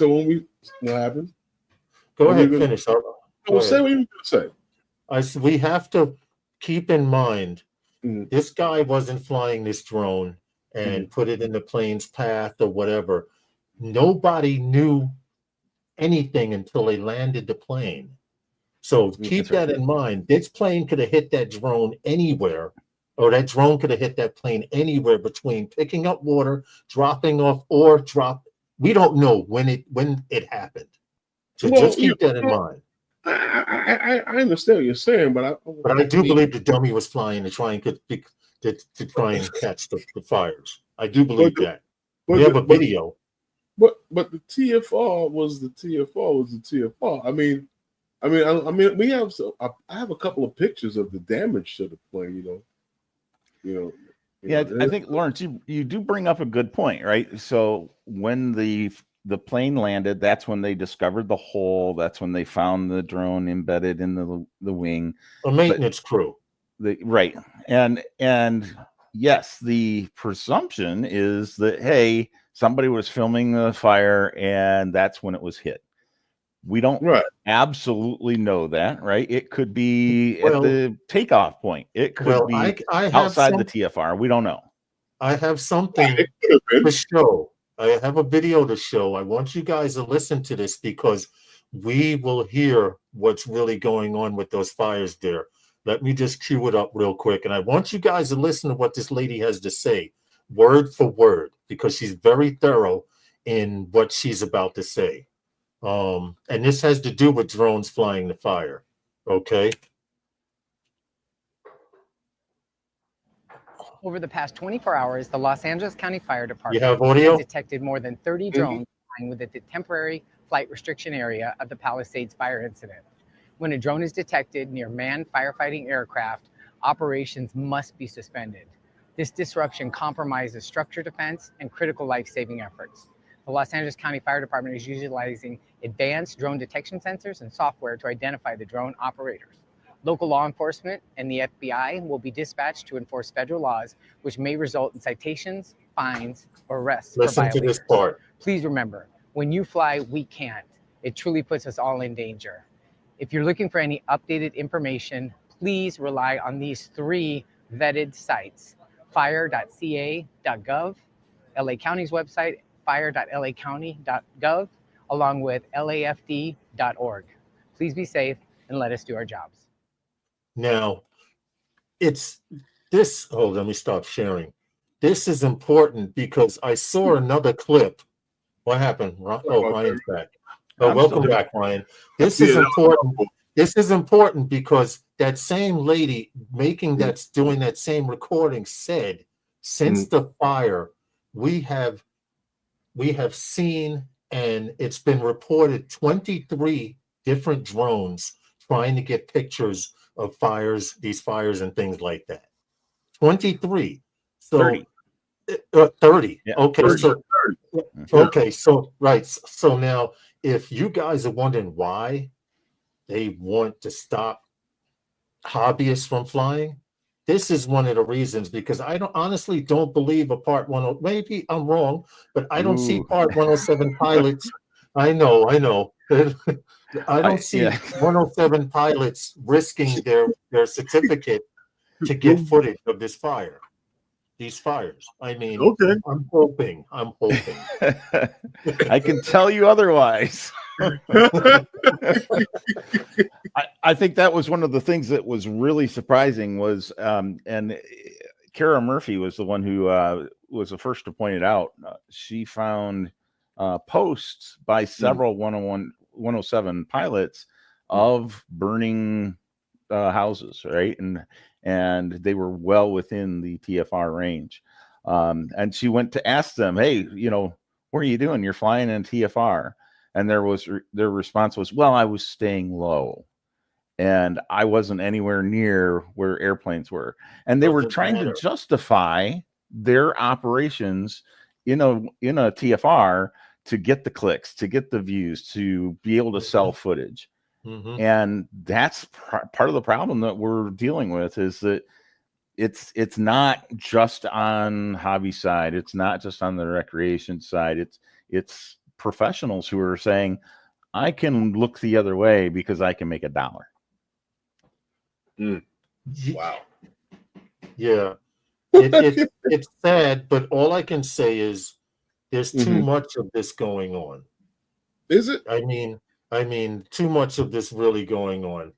when what happened? Go ahead, finish. Say what you were going to say. We have to keep in mind, this guy wasn't flying this drone and put it in the plane's path or whatever. Nobody knew anything until they landed the plane. So keep that in mind. This plane could have hit that drone anywhere, or that drone could have hit that plane anywhere between picking up water, dropping off, or drop. We don't know when it happened. So just keep that in mind. I understand what you're saying, but I do believe the dummy was flying to try and catch the fires. I do believe that. We have a video. But the TFR was the TFR. I mean, we have. I have a couple of pictures of the damage to the plane. Yeah, I think, Lawrence, you do bring up a good point, right? So when the plane landed, that's when they discovered the hole. That's when they found the drone embedded in the wing. A maintenance crew. Right. And yes, the presumption is that, hey, somebody was filming the fire and that's when it was hit. We don't absolutely know that, right? It could be at the takeoff point. It could be outside the TFR. We don't know. I have something to show. I have a video to show. I want you guys to listen to this because we will hear what's really going on with those fires there. Let me just cue it up real quick. And I want you guys to listen to what this lady has to say, word for word, because she's very thorough in what she's about to say. And this has to do with drones flying the fire. Okay. Over the past 24 hours, the Los Angeles County Fire Department You have audio? has detected more than 30 drones flying within the temporary flight restriction area of the Palisades fire incident. When a drone is detected near manned firefighting aircraft, operations must be suspended. This disruption compromises structure defense and critical life-saving efforts. The Los Angeles County Fire Department is utilizing advanced drone detection sensors and software to identify the drone operators. Local law enforcement and the FBI will be dispatched to enforce federal laws, which may result in citations, fines, or arrests for Listen to violators. this part. Please remember, when you fly, we can't. It truly puts us all in danger. If you're looking for any updated information, please rely on these 3 vetted sites: fire.ca.gov, LA County's website, fire.lacounty.gov, along with lafd.org. Please be safe and let us do our jobs. Now, it's this. Oh, let me stop sharing. This is important because I saw another clip. What happened? Oh, Ryan's back. Oh, welcome back, Ryan. This is important. This is important because that same lady doing that same recording said, since the fire, we have seen, and it's been reported, 23 different drones trying to get pictures of these fires and things like that. 23. So 30. 30. Yeah, okay, 30. so okay, so right. So now if you guys are wondering why they want to stop hobbyists from flying, this is one of the reasons, because I honestly don't believe a Part 107. Maybe I'm wrong, but I don't see Part 107 pilots. I know. I don't see 107 pilots risking their certificate to get footage of these fires. I mean, Okay. I'm hoping. I can tell you otherwise. I think that was one of the things that was really surprising was, and Kara Murphy was the one who was the first to point it out. She found posts by several 107 pilots of burning houses, right? And they were well within the TFR range. And she went to ask them, hey, what are you doing? You're flying in TFR. And their response was, well, I was staying low and I wasn't anywhere near where airplanes were. And they were trying to justify their operations in a TFR to get the clicks, to get the views, to be able to sell footage. And that's part of the problem that we're dealing with, is that it's not just on hobby side. It's not just on the recreation side. It's professionals who are saying, I can look the other way because I can make $1. Wow. Yeah. It's sad, but all I can say is there's too much of this going on. Is it? I mean, too much of this really going on.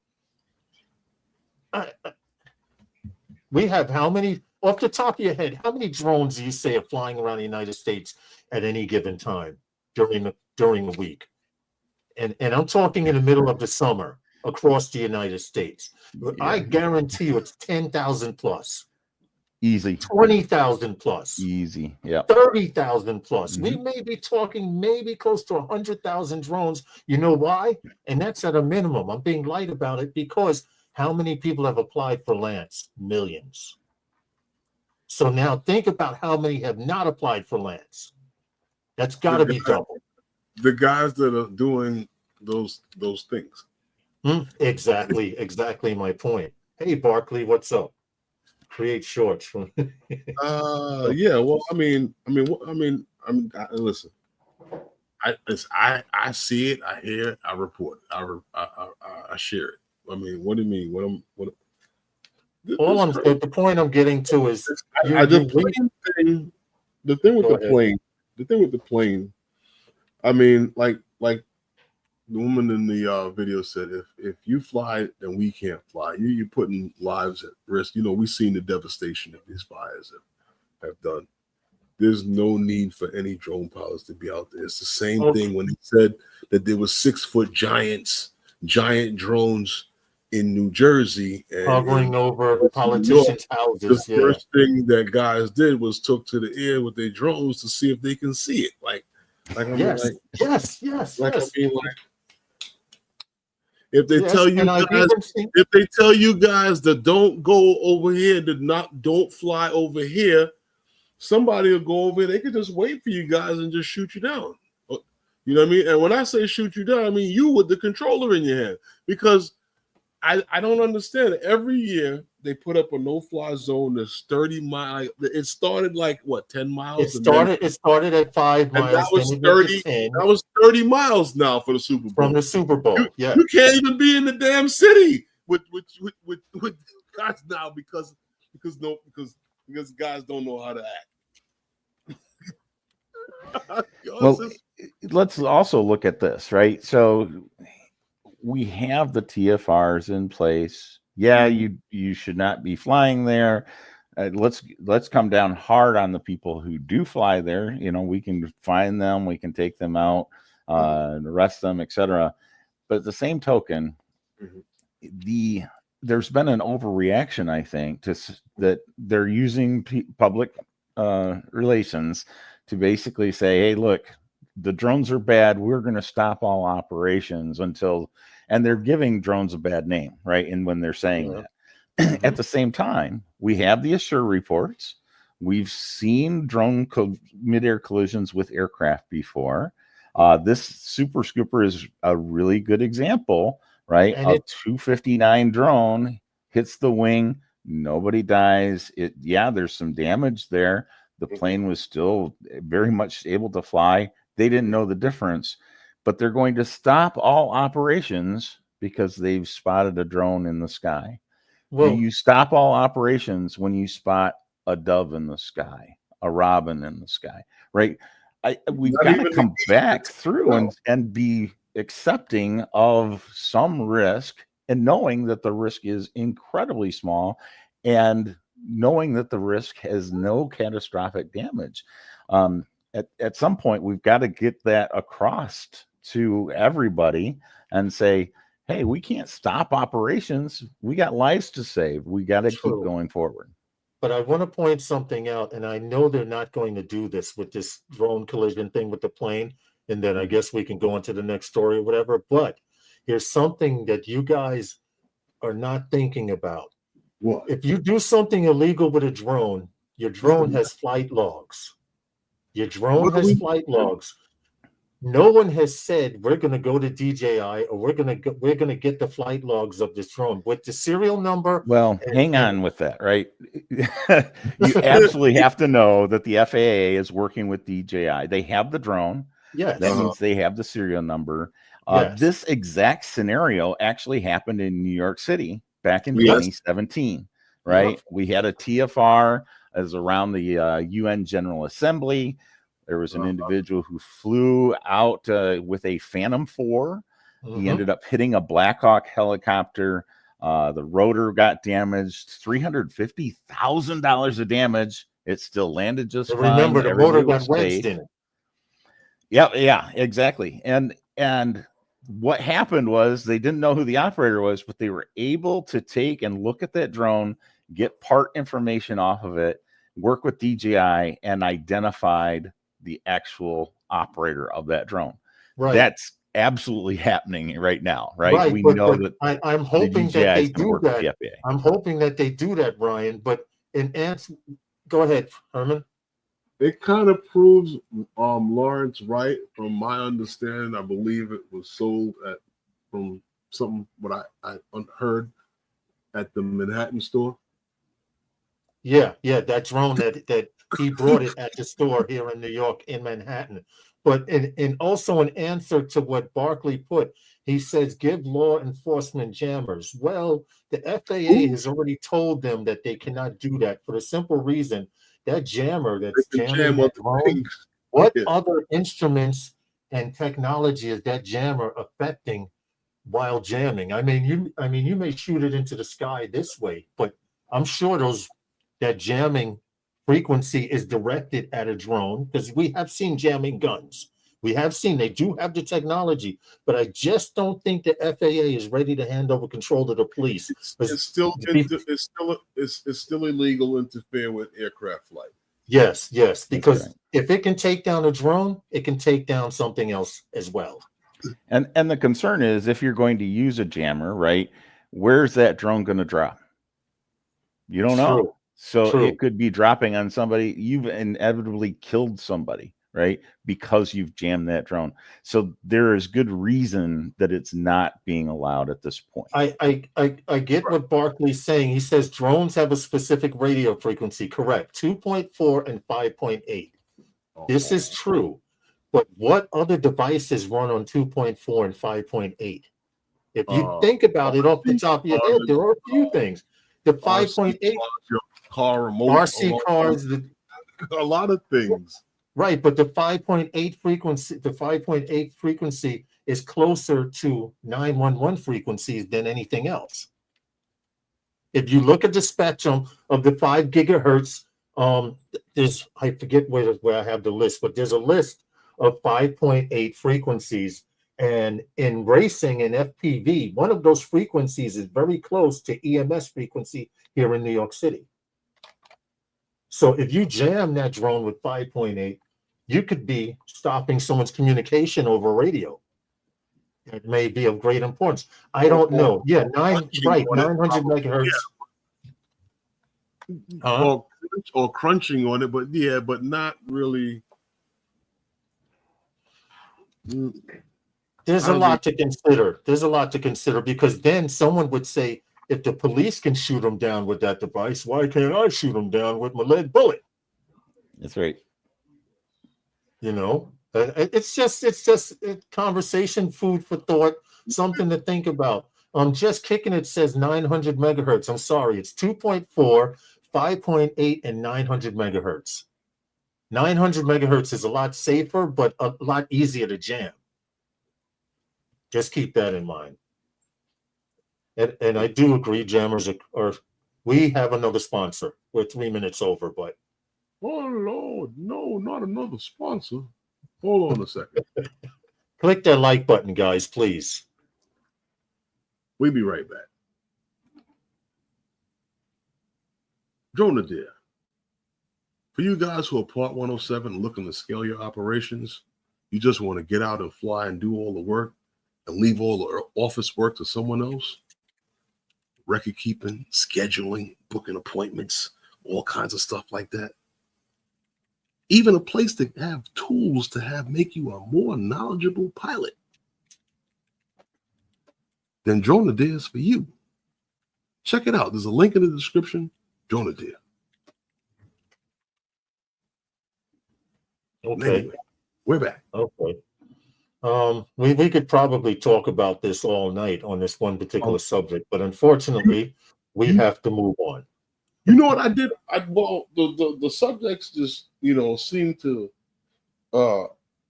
We have how many, off the top of your head, how many drones do you say are flying around the United States at any given time during the week? And I'm talking in the middle of the summer across the United States. I guarantee you it's 10,000 plus. Easy. 20,000 plus. Easy. Yeah. 30,000 plus. We may be talking maybe close to 100,000 drones. You know why? And that's at a minimum. I'm being light about it because how many people have applied for Lance? Millions. So now think about how many have not applied for Lance. That's got to be double. The guys that are doing those things. Exactly my point. Hey, Barkley, what's up? Create shorts. Yeah. Well, listen. I see it. I hear it. I report it. I share it. I mean, what do you mean? The point I'm getting to is the thing with the plane. I mean, like the woman in the video said, if you fly, then we can't fly. You're putting lives at risk. We've seen the devastation that these fires have done. there's no need for any drone pilots to be out there. It's the same thing when he said that there was 6-foot giant drones in New Jersey and hovering over politicians' houses. The first thing that guys did was took to the air with their drones to see if they can see it. Yes. If they tell you guys, if they tell you guys that don't go over here, don't fly over here, somebody will go over here. They could just wait for you guys and just shoot you down. You know what I mean? And when I say shoot you down, I mean you with the controller in your hand, because I don't understand it. Every year they put up a no-fly zone that's 30 miles. It started like what, 10 miles? It started at 5 miles. That was 30. That was 30 miles now for the Super Bowl. From the Super Bowl. You can't even be in the damn city with guys now because guys don't know how to act. Well, let's also look at this, right? So we have the TFRs in place. Yeah, you should not be flying there. Let's come down hard on the people who do fly there. You know, we can find them, we can take them out, arrest them, etc. But at the same token, there's been an overreaction, I think, to that they're using public relations to basically say, hey, look, the drones are bad. We're going to stop all operations until, and they're giving drones a bad name, right? And when they're saying that, at the same time, we have the Assure reports. We've seen drone mid-air collisions with aircraft before. This Super Scooper is a really good example, right? A 259 drone hits the wing. Nobody dies. There's some damage there. The plane was still very much able to fly. They didn't know the difference, but they're going to stop all operations because they've spotted a drone in the sky. Well, you stop all operations when you spot a dove in the sky, a robin in the sky, right? We've got to come back through and be accepting of some risk, and knowing that the risk is incredibly small, and knowing that the risk has no catastrophic damage. At some point, we've got to get that across to everybody and say, hey, we can't stop operations. We got lives to save. We got to keep going forward. But I want to point something out, and I know they're not going to do this with this drone collision thing with the plane, and then I guess we can go into the next story or whatever. But here's something that you guys are not thinking about. What? If you do something illegal with a drone, your drone has flight logs. Your drone has flight logs. No one has said we're going to go to DJI or we're going to get the flight logs of this drone with the serial number. Well, hang on with that, right? You absolutely have to know that the FAA is working with DJI. They have the drone. Yes. That means they have the serial number. This exact scenario actually happened in New York City back in 2017, right? We had a TFR as around the UN General Assembly. There was an individual who flew out with a Phantom 4. He ended up hitting a Black Hawk helicopter. The rotor got damaged, $350,000 of damage. It still landed just fine. Remember, the rotor got wedged in it. Yeah, exactly. And what happened was they didn't know who the operator was, but they were able to take and look at that drone, get part information off of it, work with DJI, and identified the actual operator of that drone. Right. That's absolutely happening right now, right? We know that. I'm hoping that they do that. I'm hoping that they do that, Ryan. But go ahead, Herman. It kind of proves Lawrence right. From my understanding, I believe it was sold from something what I heard at the Manhattan store. Yeah, that drone that he brought it at the store here in New York in Manhattan. But and also an answer to what Barkley put, he says, give law enforcement jammers. Well, the FAA has already told them that they cannot do that for the simple reason that jammer that's jamming that drone, what other instruments and technology is that jammer affecting while jamming? I mean, you may shoot it into the sky this way, but I'm sure that jamming frequency is directed at a drone, because we have seen jamming guns. We have seen they do have the technology, but I just don't think the FAA is ready to hand over control to the police. It's still illegal to interfere with aircraft flight. Yes, because if it can take down a drone, it can take down something else as well. And the concern is, if you're going to use a jammer, right, where's that drone going to drop? You don't know. So it could be dropping on somebody. You've inevitably killed somebody, right, because you've jammed that drone. So there is good reason that it's not being allowed at this point. I get what Barkley's saying. He says drones have a specific radio frequency. Correct. 2.4 and 5.8. This is true. But what other devices run on 2.4 and 5.8? If you think about it off the top of your head, there are a few things. The 5.8 car remote, RC cars, a lot of things. Right, but the 5.8 frequency is closer to 911 frequencies than anything else. If you look at the spectrum of the 5 gigahertz, there's, I forget where I have the list, but there's a list of 5.8 frequencies. And in racing and FPV, one of those frequencies is very close to EMS frequency here in New York City. So if you jam that drone with 5.8, you could be stopping someone's communication over radio. It may be of great importance. I don't know. Yeah, 900 megahertz. Or crunching on it, but not really. There's a lot to consider. There's a lot to consider, because then someone would say, if the police can shoot them down with that device, why can't I shoot them down with my lead bullet? That's right. You know, it's just conversation, food for thought, something to think about. Just Kicking It says 900 megahertz. I'm sorry, it's 2.4, 5.8, and 900 megahertz. 900 megahertz is a lot safer, but a lot easier to jam. Just keep that in mind. And I do agree, jammers are. We have another sponsor. We're 3 minutes over, but. Oh Lord, no, not another sponsor. Hold on a second. Click that like button, guys, please. We'll be right back. Drone Idea. For you guys who are Part 107 looking to scale your operations, you just want to get out and fly and do all the work and leave all the office work to someone else. Record keeping, scheduling, booking appointments, all kinds of stuff like that. Even a place to have tools to make you a more knowledgeable pilot. Then Drone Idea is for you. Check it out. There's a link in the description. Drone Idea. Okay. Anyway, we're back. Okay. We could probably talk about this all night on this one particular subject, but unfortunately, we have to move on. You know what I did? The subjects just, seem to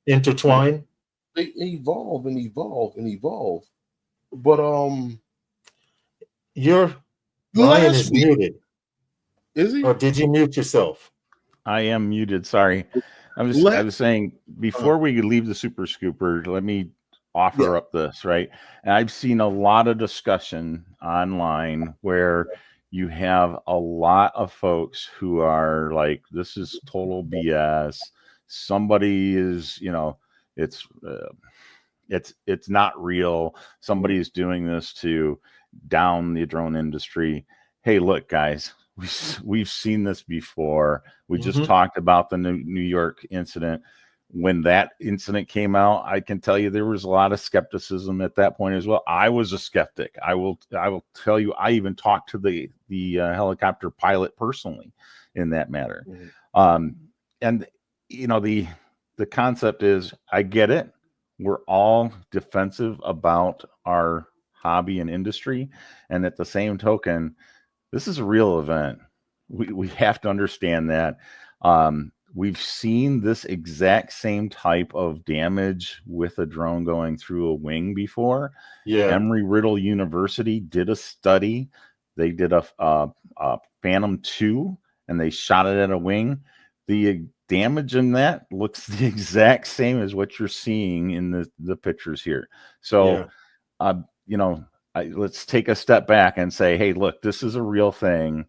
intertwine. They evolve and evolve and evolve. But your Ryan is muted. Is he? Or did you mute yourself? I am muted. Sorry. I was saying, before we leave the Super Scooper, let me offer up this, right? And I've seen a lot of discussion online where you have a lot of folks who are like, this is total BS. Somebody is, it's not real. Somebody is doing this to down the drone industry. Hey, look, guys, we've seen this before. We just talked about the New York incident. When that incident came out, I can tell you there was a lot of skepticism at that point as well. I was a skeptic. I will tell you, I even talked to the helicopter pilot personally in that matter. And the concept is, I get it. We're all defensive about our hobby and industry, and at the same token, this is a real event. We have to understand that. We've seen this exact same type of damage with a drone going through a wing before. Yeah. Embry-Riddle University did a study. They did a Phantom 2 and they shot it at a wing, the damage in that looks the exact same as what you're seeing in the pictures here. So, let's take a step back and say, hey, look, this is a real thing.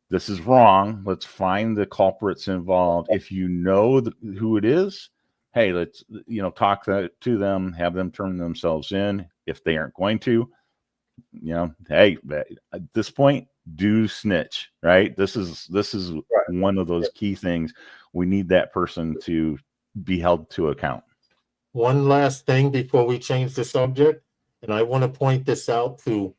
This is wrong. Let's find the culprits involved. If you know who it is, hey, let's talk to them, have them turn themselves in. If they aren't going to, hey, at this point, do snitch, right? This is one of those key things. We need that person to be held to account. One last thing before we change the subject, and I want to point this out to,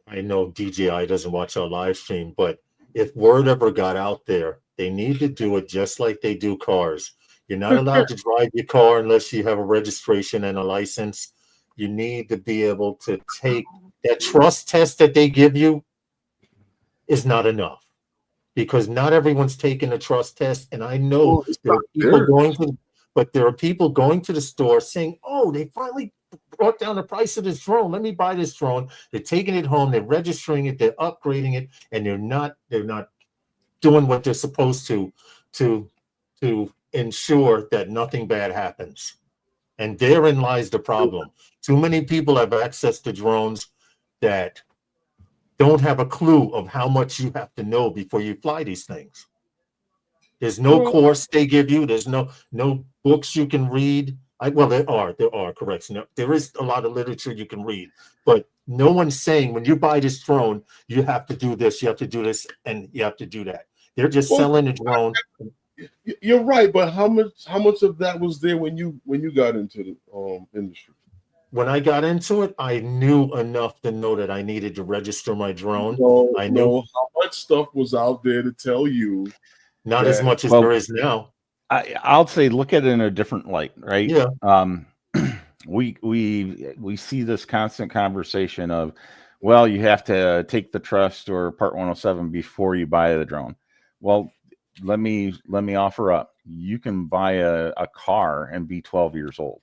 I know DJI doesn't watch our live stream, but if word ever got out there, they need to do it just like they do cars. You're not allowed to drive your car unless you have a registration and a license. You need to be able to take that trust test that they give you is not enough, because not everyone's taking a trust test. And I know there are people going to the store saying, oh, they finally brought down the price of this drone. Let me buy this drone. They're taking it home. They're registering it. They're upgrading it. And they're not doing what they're supposed to ensure that nothing bad happens. And therein lies the problem. Too many people have access to drones that don't have a clue of how much you have to know before you fly these things. There's no course they give you. There's no books you can read. There are correction. There is a lot of literature you can read, but no one's saying when you buy this drone, you have to do this, you have to do this, and you have to do that. They're just selling a drone. You're right, but how much of that was there when you got into the industry? When I got into it, I knew enough to know that I needed to register my drone. I knew how much stuff was out there to tell you. Not as much as there is now. I'll say look at it in a different light, right? Yeah. We see this constant conversation of, well, you have to take the trust or Part 107 before you buy the drone. Well, let me offer up. You can buy a car and be 12 years old.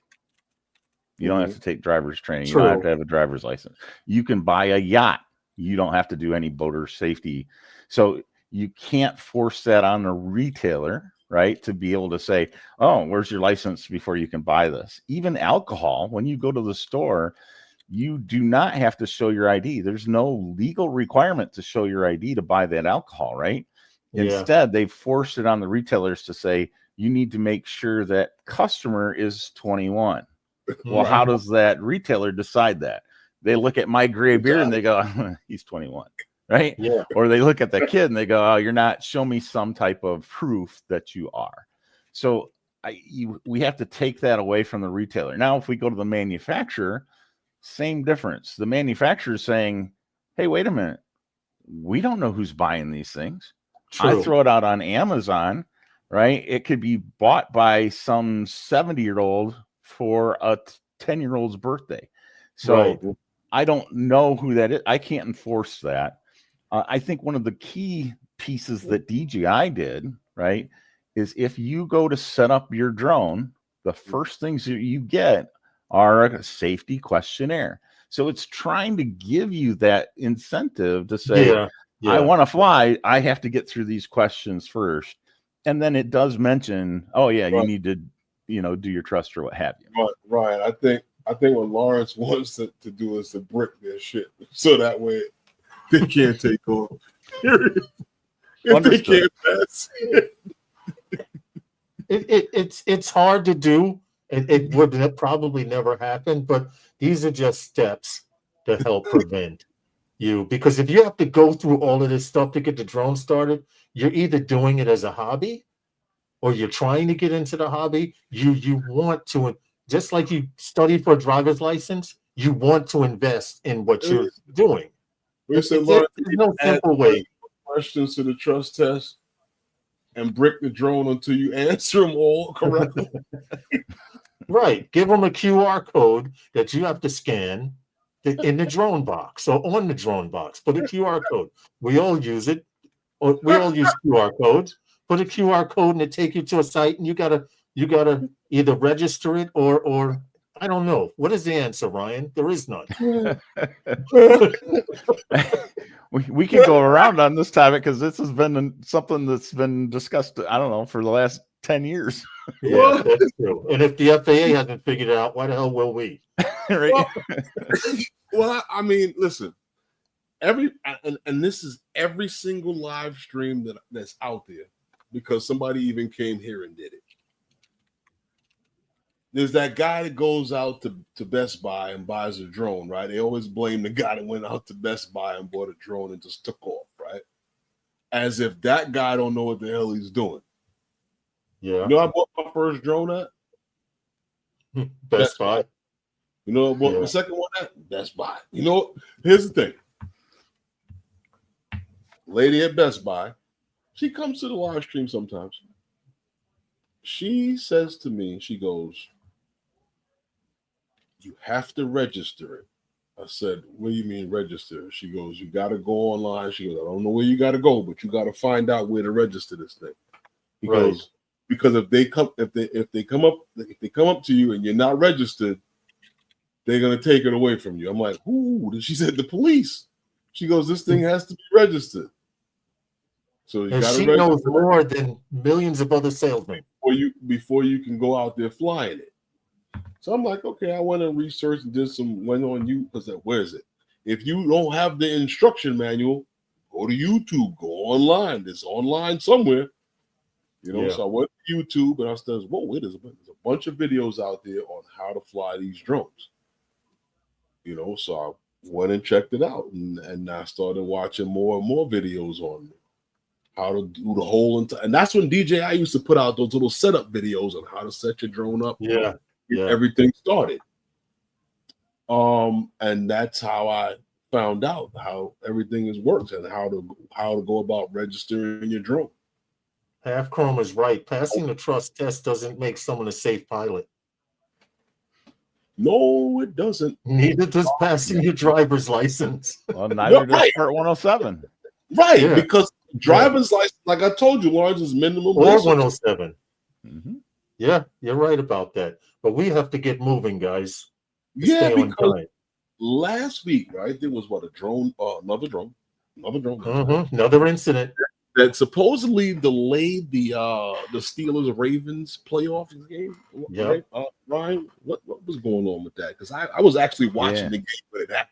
You don't have to take driver's training. You don't have to have a driver's license. You can buy a yacht. You don't have to do any boater safety. So you can't force that on the retailer, right? To be able to say, oh, where's your license before you can buy this? Even alcohol, when you go to the store, you do not have to show your ID. There's no legal requirement to show your ID to buy that alcohol, right? Yeah. Instead, they've forced it on the retailers to say, you need to make sure that customer is 21. Well, how does that retailer decide that? They look at my gray beard and they go, he's 21, right? Yeah. Or they look at the kid and they go, oh, you're not, show me some type of proof that you are. So we have to take that away from the retailer. Now, if we go to the manufacturer, same difference. The manufacturer is saying, hey, wait a minute. We don't know who's buying these things. True. I throw it out on Amazon, right? It could be bought by some 70-year-old for a 10-year-old's birthday. So I don't know who that is. I can't enforce that. I think one of the key pieces that DJI did, right, is if you go to set up your drone, the first things that you get are a safety questionnaire. So it's trying to give you that incentive to say, I want to fly. I have to get through these questions first. And then it does mention, oh, yeah, you need to, do your trust or what have you. Right. I think what Lawrence wants to do is to brick their shit so that way they can't take off. If they can't pass it's hard to do. It would probably never happen, but these are just steps to help prevent you. Because if you have to go through all of this stuff to get the drone started, you're either doing it as a hobby or you're trying to get into the hobby. You want to, just like you study for a driver's license, you want to invest in what you're doing. There's no simple way. Questions to the trust test and brick the drone until you answer them all correctly. Right. Give them a QR code that you have to scan in the drone box or on the drone box. Put a QR code. We all use it. Or we all use QR codes. Put a QR code and it take you to a site, and you gotta either register it or I don't know. What is the answer, Ryan? There is none. we could go around on this topic because this has been something that's been discussed, I don't know, for the last 10 years. Yeah, that's true. And if the FAA hasn't figured it out, why the hell will we? Right? Well, I mean, listen, and this is every single live stream that's out there, because somebody even came here and did it. There's that guy that goes out to Best Buy and buys a drone, right? They always blame the guy that went out to Best Buy and bought a drone and just took off, right? As if that guy don't know what the hell he's doing. Yeah. You know, I bought my first drone at Best Buy. You know what the second one at? Best Buy. You know, here's the thing. Lady at Best Buy, she comes to the live stream sometimes. She says to me, she goes, "You have to register it." I said, "What do you mean register?" She goes, "You got to go online." She goes, "I don't know where you got to go, but you got to find out where to register this thing." He goes, "Because if they come up to you and you're not registered, they're gonna take it away from you." I'm like, "Who?" She said, "The police." She goes, "This thing has to be registered." So you she knows more than millions of other salesmen before you can go out there flying it. So I'm like, okay, I went and researched and went on you, because where is it? If you don't have the instruction manual, go to YouTube, go online. It's online somewhere. You know, so I went to YouTube and I said, "Whoa, there's a bunch of videos out there on how to fly these drones." You know, so I went and checked it out, and I started watching more and more videos on how to do the whole and that's when DJI used to put out those little setup videos on how to set your drone up. Everything started. And that's how I found out how everything works and how to go about registering your drone. Half Chrome is right. Passing the trust test doesn't make someone a safe pilot. No, it doesn't. Neither does passing your driver's license. Well, neither does Part 107. Right, because driver's license, like I told you, Lawrence, is minimum. Or 107. Mm-hmm. Yeah, you're right about that. But we have to get moving, guys. Yeah, because last week, right, there was another drone. Another incident that supposedly delayed the Steelers Ravens playoff game. Yeah, right? Ryan, what was going on with that? Because I was actually watching the game when it happened.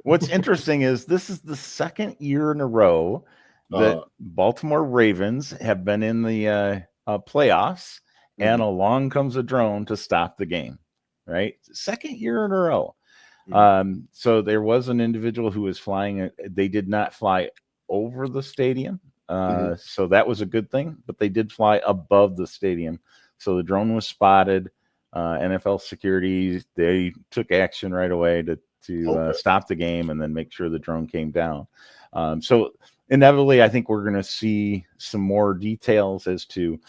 What's interesting is this is the second year in a row that Baltimore Ravens have been in the playoffs, and along comes a drone to stop the game. Right, second year in a row. So there was an individual who was flying. They did not fly over the stadium, so that was a good thing. But they did fly above the stadium, so the drone was spotted. NFL security, they took action right away to stop the game and then make sure the drone came down. So inevitably, I think we're going to see some more details as to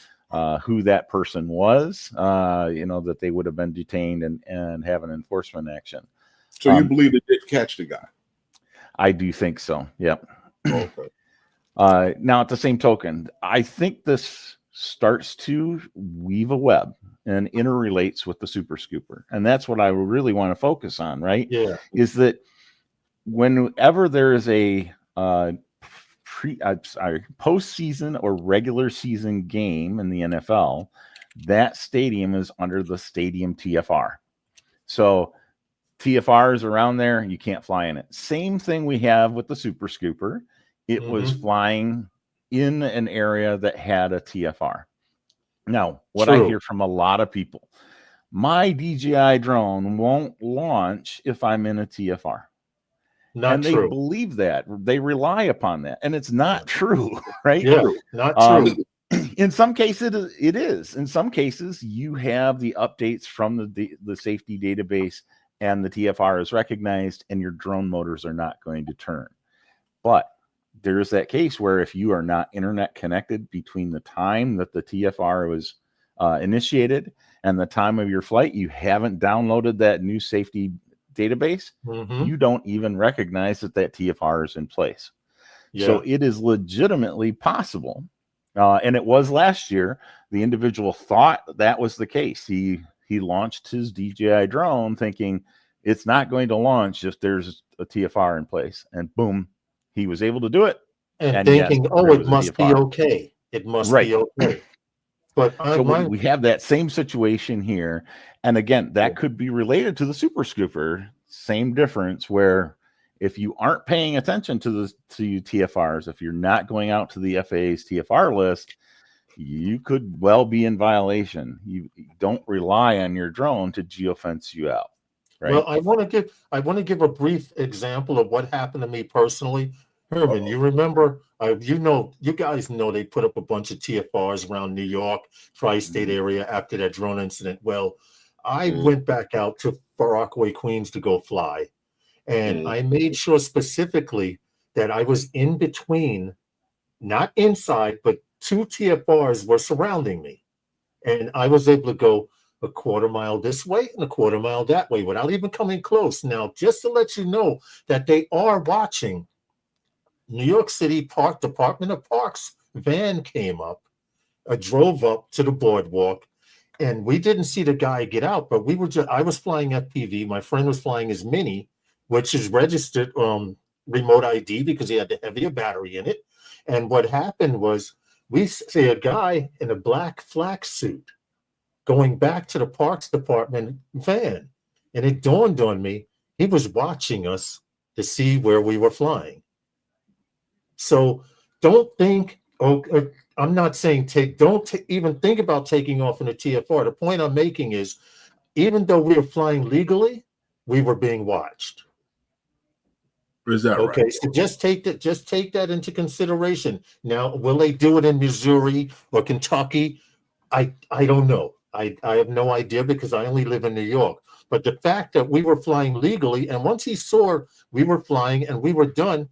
who that person was, that they would have been detained and have an enforcement action. So you believe they did catch the guy? I do think so. Yep. Okay. Now, at the same token, I think this starts to weave a web and interrelates with the Super Scooper. And that's what I really want to focus on, right? Yeah. Is that whenever there is a postseason or regular season game in the NFL, that stadium is under the stadium TFR. So TFR is around there, you can't fly in it. Same thing we have with the Super Scooper. It was flying in an area that had a TFR. Now, what I hear from a lot of people, my DJI drone won't launch if I'm in a TFR. Not true. They believe that. They rely upon that. And it's not true, right? Yeah, not true. In some cases, it is. In some cases, you have the updates from the safety database and the TFR is recognized and your drone motors are not going to turn. But there's that case where if you are not internet connected between the time that the TFR was initiated and the time of your flight, you haven't downloaded that new safety database, you don't even recognize that TFR is in place. Yeah. So it is legitimately possible. And it was last year. The individual thought that was the case. He he launched his DJI drone thinking it's not going to launch if there's a TFR in place. And boom, he was able to do it. And yes, thinking, oh, there it was a must be TFR. okay. It must Right. be okay. But So we have that same situation here. And again, that could be related to the Super Scooper. Same difference where if you aren't paying attention to TFRs, if you're not going out to the FAA's TFR list, you could well be in violation. You don't rely on your drone to geofence you out. Right? Well, I want to give a brief example of what happened to me personally. Herman, you remember, you guys know they put up a bunch of TFRs around New York, tri-state area after that drone incident. Well, I went back out to Far Rockaway, Queens to go fly. And I made sure specifically that I was in between, not inside, but 2 TFRs were surrounding me. And I was able to go a quarter mile this way and a quarter mile that way without even coming close. Now, just to let you know that they are watching, New York City Department of Parks van came up, drove up to the boardwalk, and we didn't see the guy get out, but I was flying FPV. My friend was flying his Mini, which is registered remote ID because he had the heavier battery in it. And what happened was we see a guy in a black flak suit going back to the Parks Department van. And it dawned on me, he was watching us to see where we were flying. So don't think, I'm not saying don't even think about taking off in a TFR. The point I'm making is, even though we were flying legally, we were being watched. Is that okay? Right? So just take that into consideration. Now, will they do it in Missouri or Kentucky? I don't know. I have no idea because I only live in New York. But the fact that we were flying legally, and once he saw we were flying and we were done,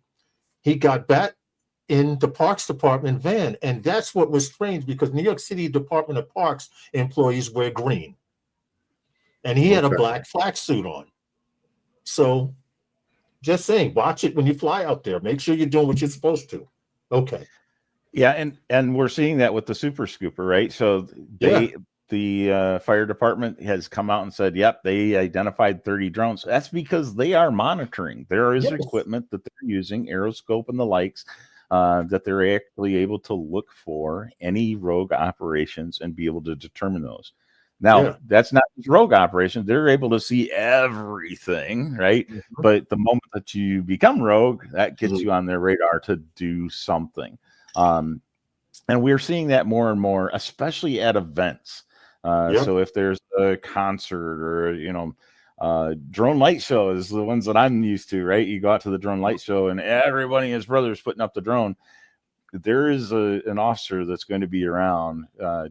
he got back in the Parks Department van. And that's what was strange, because New York City Department of Parks employees wear green. And he had a black flak suit on. So just saying, watch it when you fly out there. Make sure you're doing what you're supposed to. Okay. Yeah, and we're seeing that with the Super Scooper, right? So the fire department has come out and said, yep, they identified 30 drones. That's because they are monitoring. There is equipment that they're using, Aeroscope and the likes, that they're actually able to look for any rogue operations and be able to determine those. Now, that's not just rogue operations. They're able to see everything, right? Mm-hmm. But the moment that you become rogue, that gets you on their radar to do something. And we're seeing that more and more, especially at events. So if there's a concert or, drone light show is the ones that I'm used to, right? You go out to the drone light show and everybody and his brother's putting up the drone. There is an officer that's going to be around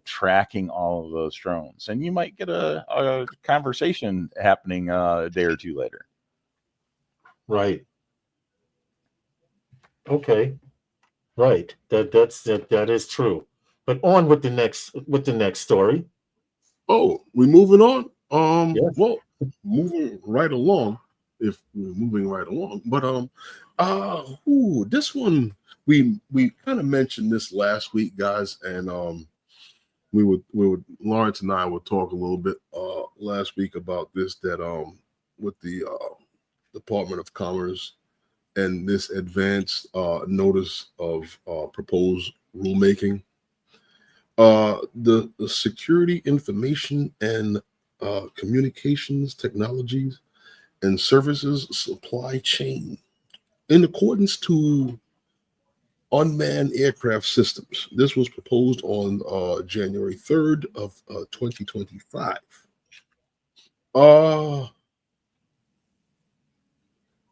tracking all of those drones. And you might get a conversation happening a day or two later. Right. Okay. Right. That is true. But on with the next story. Oh, we're moving on. Well, moving right along. If we're moving right along, but this one we kind of mentioned this last week, guys, and we would Lawrence and I would talk a little bit last week about this, that with the Department of Commerce and this advance notice of proposed rulemaking. The Security Information and Communications Technologies and Services Supply Chain, in accordance to unmanned aircraft systems. This was proposed on January 3rd of 2025.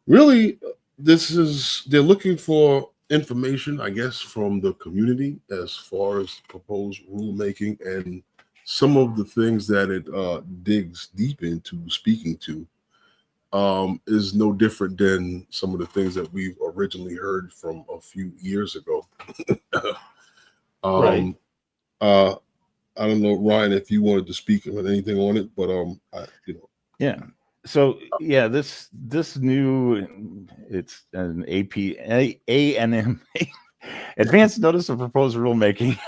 Really, they're looking for information, I guess, from the community as far as proposed rulemaking, and some of the things that it digs deep into speaking to is no different than some of the things that we've originally heard from a few years ago. Right. I don't know, Ryan, if you wanted to speak on anything on it, but Yeah. So this new, it's an ANPRM, Advanced Notice of Proposed Rulemaking.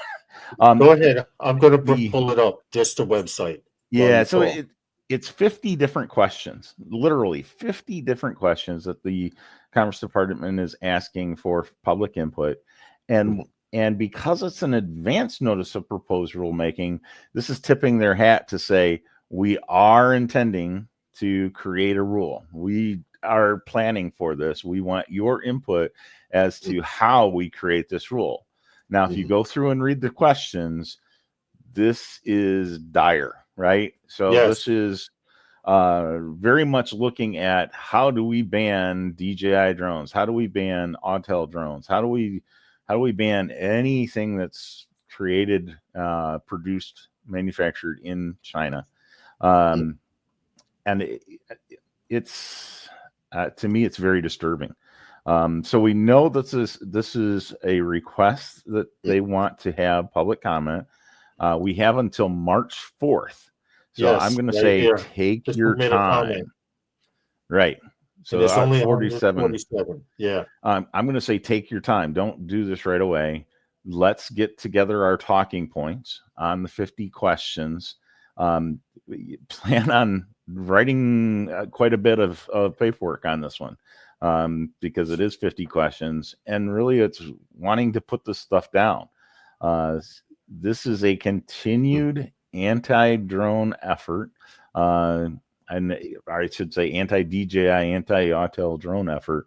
Go ahead. I'm going to pull it up, just the website. Yeah, so it's 50 different questions, literally 50 different questions that the Commerce Department is asking for public input. And because it's an advance notice of proposed rulemaking, this is tipping their hat to say, we are intending to create a rule. We are planning for this. We want your input as to how we create this rule. Now, if you go through and read the questions, this is dire, right? So this is very much looking at how do we ban DJI drones? How do we ban Autel drones? How do we ban anything that's created, produced, manufactured in China? And it's to me, it's very disturbing. So we know that this is a request that they want to have public comment. We have until March 4th. So I'm going to say, take your time. Right. So it's only 47. Yeah. I'm going to say, take your time. Don't do this right away. Let's get together our talking points on the 50 questions. Plan on writing quite a bit of paperwork on this one, because it is 50 questions, and really it's wanting to put this stuff down. This is a continued anti-drone effort, and I should say anti-DJI, anti-Autel drone effort,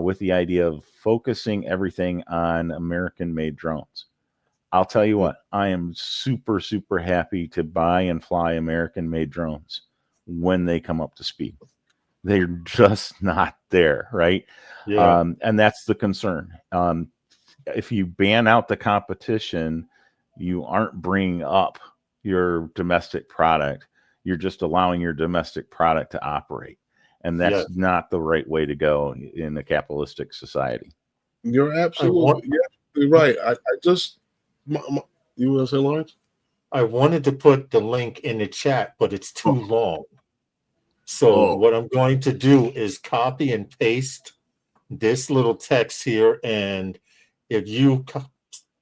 with the idea of focusing everything on American-made drones. I'll tell you what, I am super, super happy to buy and fly American-made drones when they come up to speed. They're just not there, right? Yeah. And that's the concern. If you ban out the competition, you aren't bringing up your domestic product. You're just allowing your domestic product to operate. And that's not the right way to go in a capitalistic society. You're absolutely right. I just, you want to say, Lawrence? I wanted to put the link in the chat, but it's too long. So what I'm going to do is copy and paste this little text here. And if you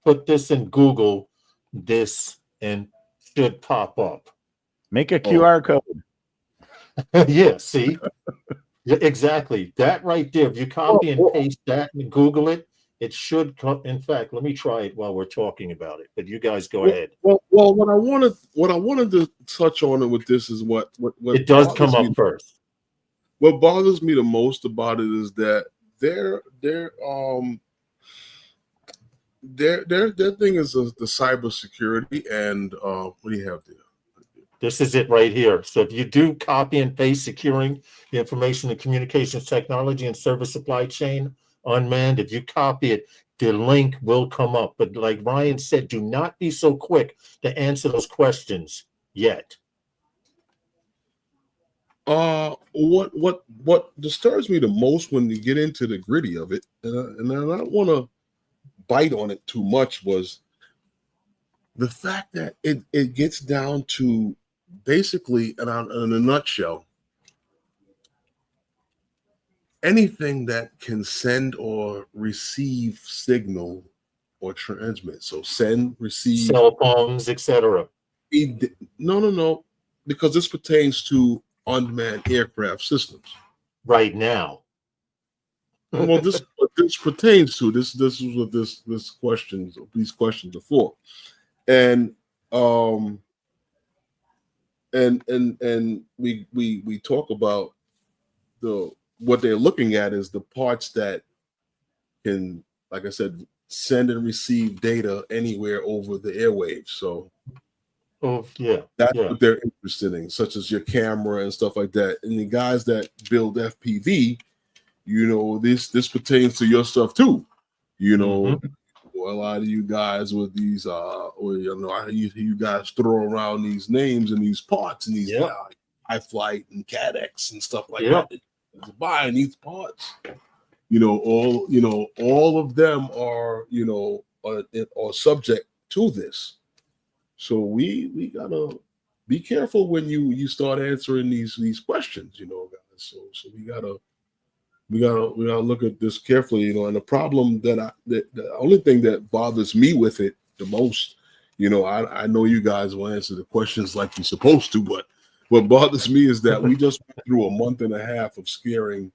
put this in Google, this and should pop up. Make a QR code. Yeah, see? Yeah, exactly. That right there. If you copy and paste that and Google it, it should come. In fact, let me try it while we're talking about it. But you guys go ahead. Well, what I wanted to touch on it with this is what it does come up first. What bothers me the most about it is that their thing is the cybersecurity, and what do you have there? This is it right here. So if you do copy and paste securing the information and communications technology and service supply chain unmanned, if you copy it, the link will come up. But like Ryan said, do not be so quick to answer those questions yet. What disturbs me the most when you get into the gritty of it, and I don't want to bite on it too much, was the fact that it gets down to basically, in a nutshell, anything that can send or receive signal or transmit. So send, receive, cell phones, etc. No, because this pertains to unmanned aircraft systems right now. Well, this pertains to this is what these questions are for, and we talk about what they're looking at is the parts that can, like I said, send and receive data anywhere over the airwaves. So, that's what they're interested in, such as your camera and stuff like that. And the guys that build FPV, this pertains to your stuff too. A lot of you guys with these, you guys throw around these names and these parts and these high flight and CADX and stuff like that. Buying these parts, all of them are, are subject to this. So we gotta be careful when you start answering these questions, guys. So we gotta look at this carefully, And the problem the only thing that bothers me with it the most You know, I know you guys will answer the questions like you're supposed to, but what bothers me is that we just went through a month and a half of scaring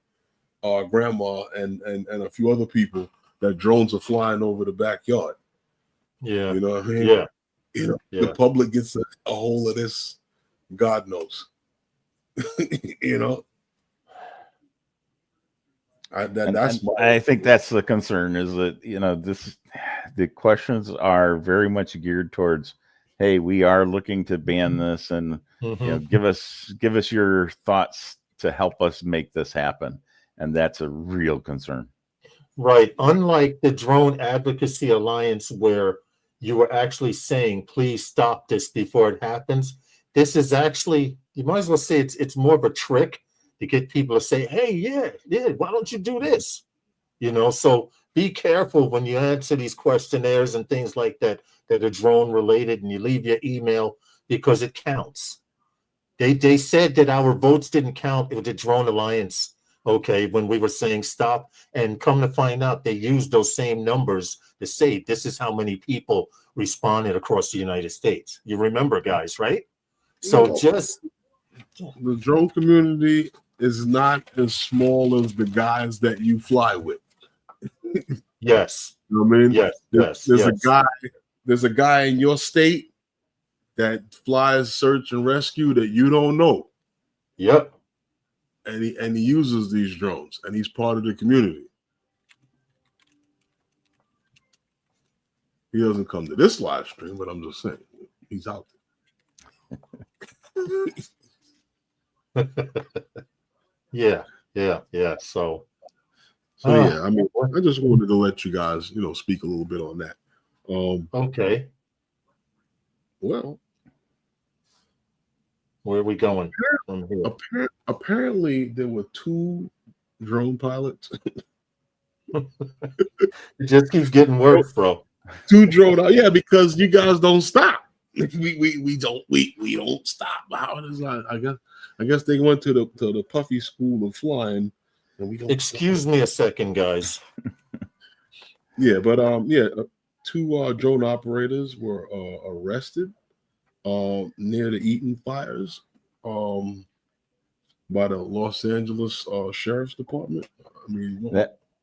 our grandma and a few other people that drones are flying over the backyard. Yeah. You know what I mean? Yeah. You know, Yeah. the public gets a hold of this, God knows. You know, I think that's the concern, is that, you know, the questions are very much geared towards, hey, we are looking to ban this, and you know, give us your thoughts to help us make this happen, and that's a real concern. Right. Unlike the Drone Advocacy Alliance, where you were actually saying, please stop this before it happens, this is actually, you might as well say it's more of a trick to get people to say, hey, yeah, why don't you do this? You know, so be careful when you answer these questionnaires and things like that that are drone related, and you leave your email, because it counts. They said that our votes didn't count with the Drone Alliance, okay, when we were saying stop, and come to find out they used those same numbers to say this is how many people responded across the United States. You remember, guys, right? So the drone community is not as small as the guys that you fly with. Yes. You know what I mean? Yes. There's a guy in your state that flies search and rescue that you don't know. Yep. And he uses these drones, and he's part of the community. He doesn't come to this live stream, but I'm just saying he's out there. Yeah. So yeah, I mean, I just wanted to let you guys, you know, speak a little bit on that. Okay. Well, where are we going from here? Apparently, there were 2 drone pilots. It just keeps getting worse, bro. 2 drone, yeah, because you guys don't stop. We don't stop. How is that? I guess they went to the Puffy School of Flying, and we don't. Excuse me a second, guys. Yeah, but 2 drone operators were arrested near the Eaton fires by the Los Angeles Sheriff's Department. I mean,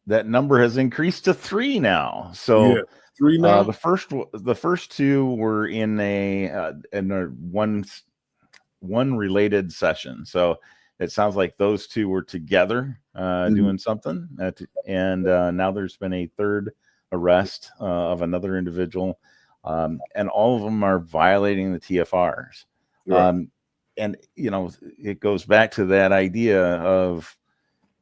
that number has increased to 3 now. So yeah, 3 now. The first 2 were in a one related session. So it sounds like those 2 were together doing something, and now there's been a 3rd arrest of another individual, and all of them are violating the TFRs. Right. And you know, it goes back to that idea of,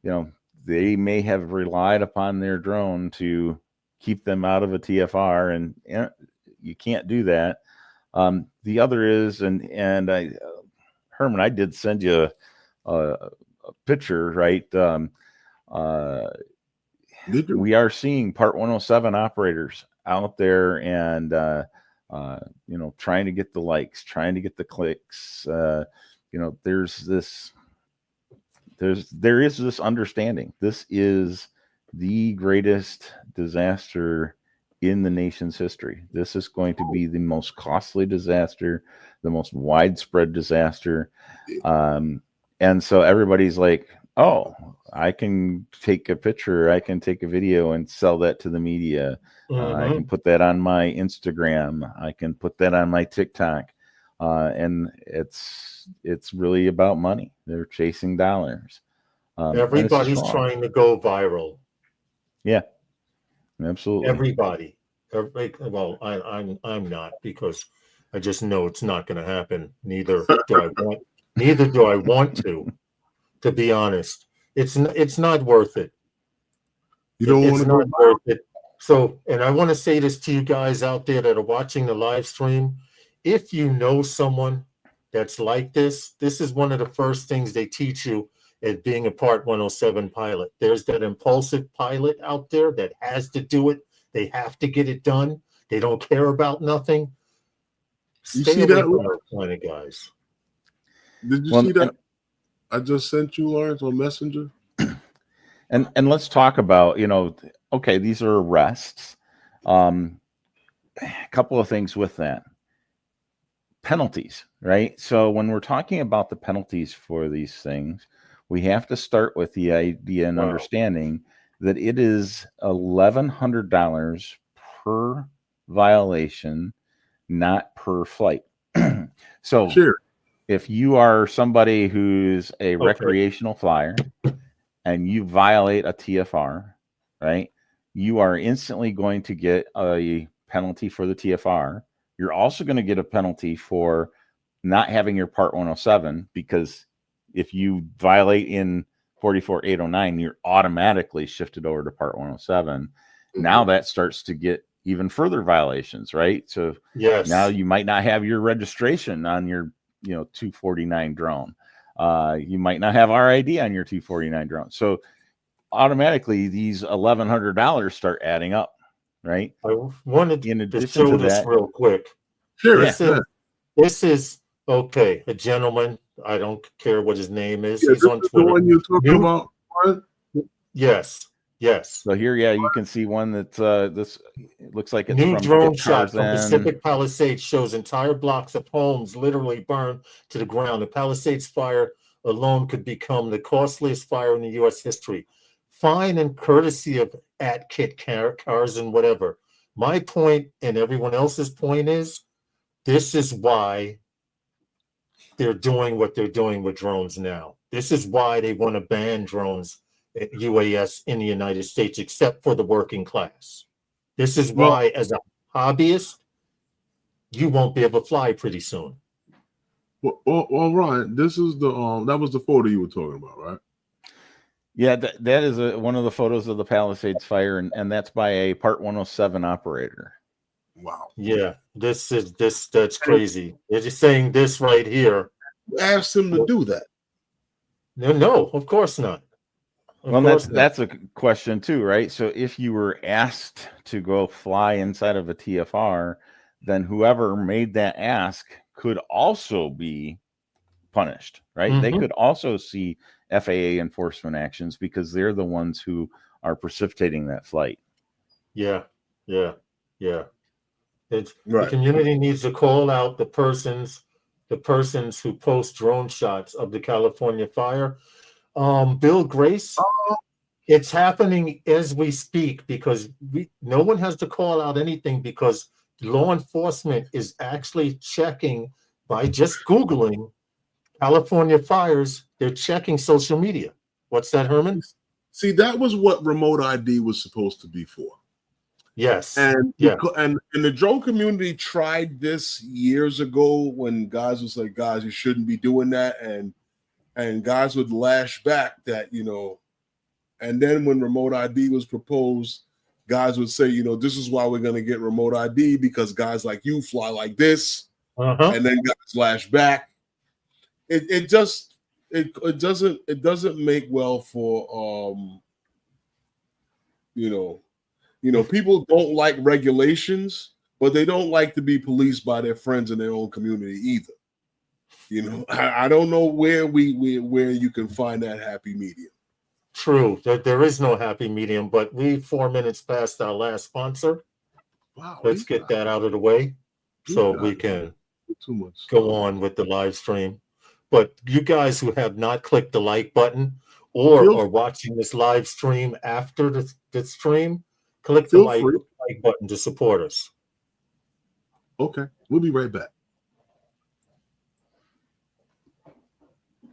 you know, they may have relied upon their drone to keep them out of a TFR, and you can't do that. The other is, and Herman, I did send you a picture, right? We are seeing Part 107 operators out there, and you know, trying to get the likes, trying to get the clicks. You know, there is this understanding. This is the greatest disaster in the nation's history. This is going to be the most costly disaster, the most widespread disaster. And so everybody's like, oh, I can take a picture, I can take a video and sell that to the media. I can put that on my Instagram. I can put that on my TikTok. And it's really about money. They're chasing dollars. Everybody's trying to go viral. Yeah, absolutely. Everybody. Well, I'm not, because I just know it's not going to happen. Neither do I want to be honest. It's not worth it. You don't want to go worth it. So, and I want to say this to you guys out there that are watching the live stream. If you know someone that's like this is one of the first things they teach you at being a Part 107 pilot. There's that impulsive pilot out there that has to do it. They have to get it done. They don't care about nothing. You see that kind of guys? Did you see that? I just sent you, Lawrence, on Messenger. And let's talk about, you know, okay, these are arrests. couple of things with that. Penalties, right? So when we're talking about the penalties for these things, we have to start with the idea and understanding that it is $1,100 per violation, not per flight. So if you are somebody who's a recreational flyer and you violate a TFR, right, you are instantly going to get a penalty for the TFR. You're also going to get a penalty for not having your Part 107, because if you violate in 44809, you're automatically shifted over to Part 107. Now that starts to get even further violations, right? So now you might not have your registration on your 249 drone. You might not have RID on your 249 drone. So automatically these $1,100 start adding up, right? I wanted in to addition show to this that, real quick. This is okay. A gentleman. I don't care what his name is. He's on Twitter. The one you're talking about? Yes. So here, you can see one that this looks like it's new from drone shot from Pacific Palisades shows entire blocks of homes literally burned to the ground. The Palisades fire alone could become the costliest fire in the U.S. history. Fine and courtesy of kit cars and whatever. My point and everyone else's point is, this is why they're doing what they're doing with drones now. This is why they want to ban drones at UAS in the United States, except for the working class. This is why, as a hobbyist, you won't be able to fly pretty soon. Well, Ryan, this is the that was the photo you were talking about, right? Yeah, that is one of the photos of the Palisades fire, and that's by a Part 107 operator. Wow. Yeah, that's crazy. They're just saying this right here. Asked him to do that. No, of course not. That's a question too, right? So if you were asked to go fly inside of a TFR, then whoever made that ask could also be punished, right? They could also see FAA enforcement actions because they're the ones who are precipitating that flight. Yeah. The community needs to call out the persons who post drone shots of the California fire. Bill Grace, it's happening as we speak, because no one has to call out anything, because law enforcement is actually checking by just Googling California fires. They're checking social media. What's that, Herman? See, that was what remote ID was supposed to be for. Yes. And the drone community tried this years ago when guys was like, guys, you shouldn't be doing that. And guys would lash back that, and then when remote ID was proposed, guys would say, this is why we're going to get remote ID, because guys like you fly like this. And then guys lash back. It doesn't make well for, people don't like regulations, but they don't like to be policed by their friends in their own community either. I don't know where where you can find that happy medium. True, there is no happy medium, but we 4 minutes past our last sponsor. Wow, let's get that out of the way so we can go on with the live stream. But you guys who have not clicked the like button or are watching this live stream after the stream, click the like button to support us. Okay, we'll be right back.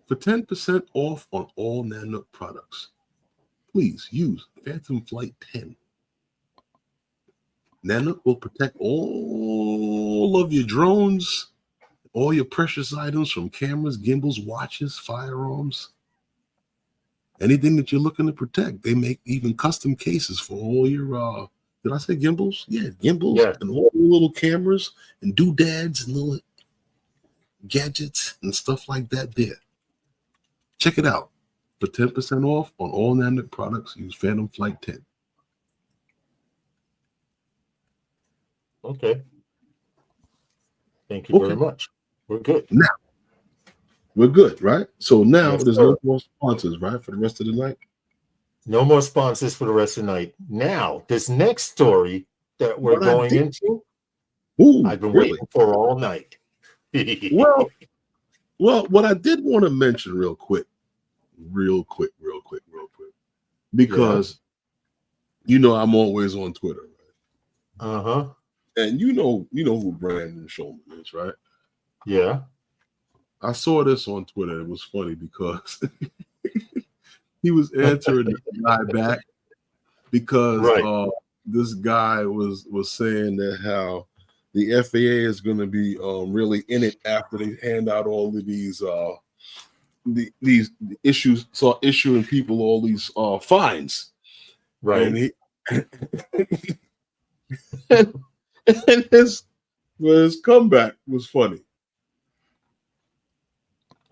For 10% off on all Nanook products, please use Phantom Flight 10. Nanook will protect all of your drones, all your precious items, from cameras, gimbals, watches, firearms, anything that you're looking to protect. They make even custom cases for all your, did I say gimbals? Yeah, gimbals and all the little cameras and doodads and little gadgets and stuff like that there. Check it out. For 10% off on all Nanook products, use Phantom Flight 10. Okay. Thank you very much. We're good. Now, we're good, right? So now there's no more sponsors, right, for the rest of the night? No more sponsors for the rest of the night. Now, this next story that we're going into Ooh, I've been really? waiting for all night. Well, what I did want to mention real quick, because I'm always on Twitter, right? Uh-huh. And you know who Brandon Shulman is, right? Yeah. I saw this on Twitter. It was funny because he was answering the guy back because this guy was saying that how the FAA is going to be really in it after they hand out all of these issues, so issuing people all these fines, right? And he and his comeback was funny.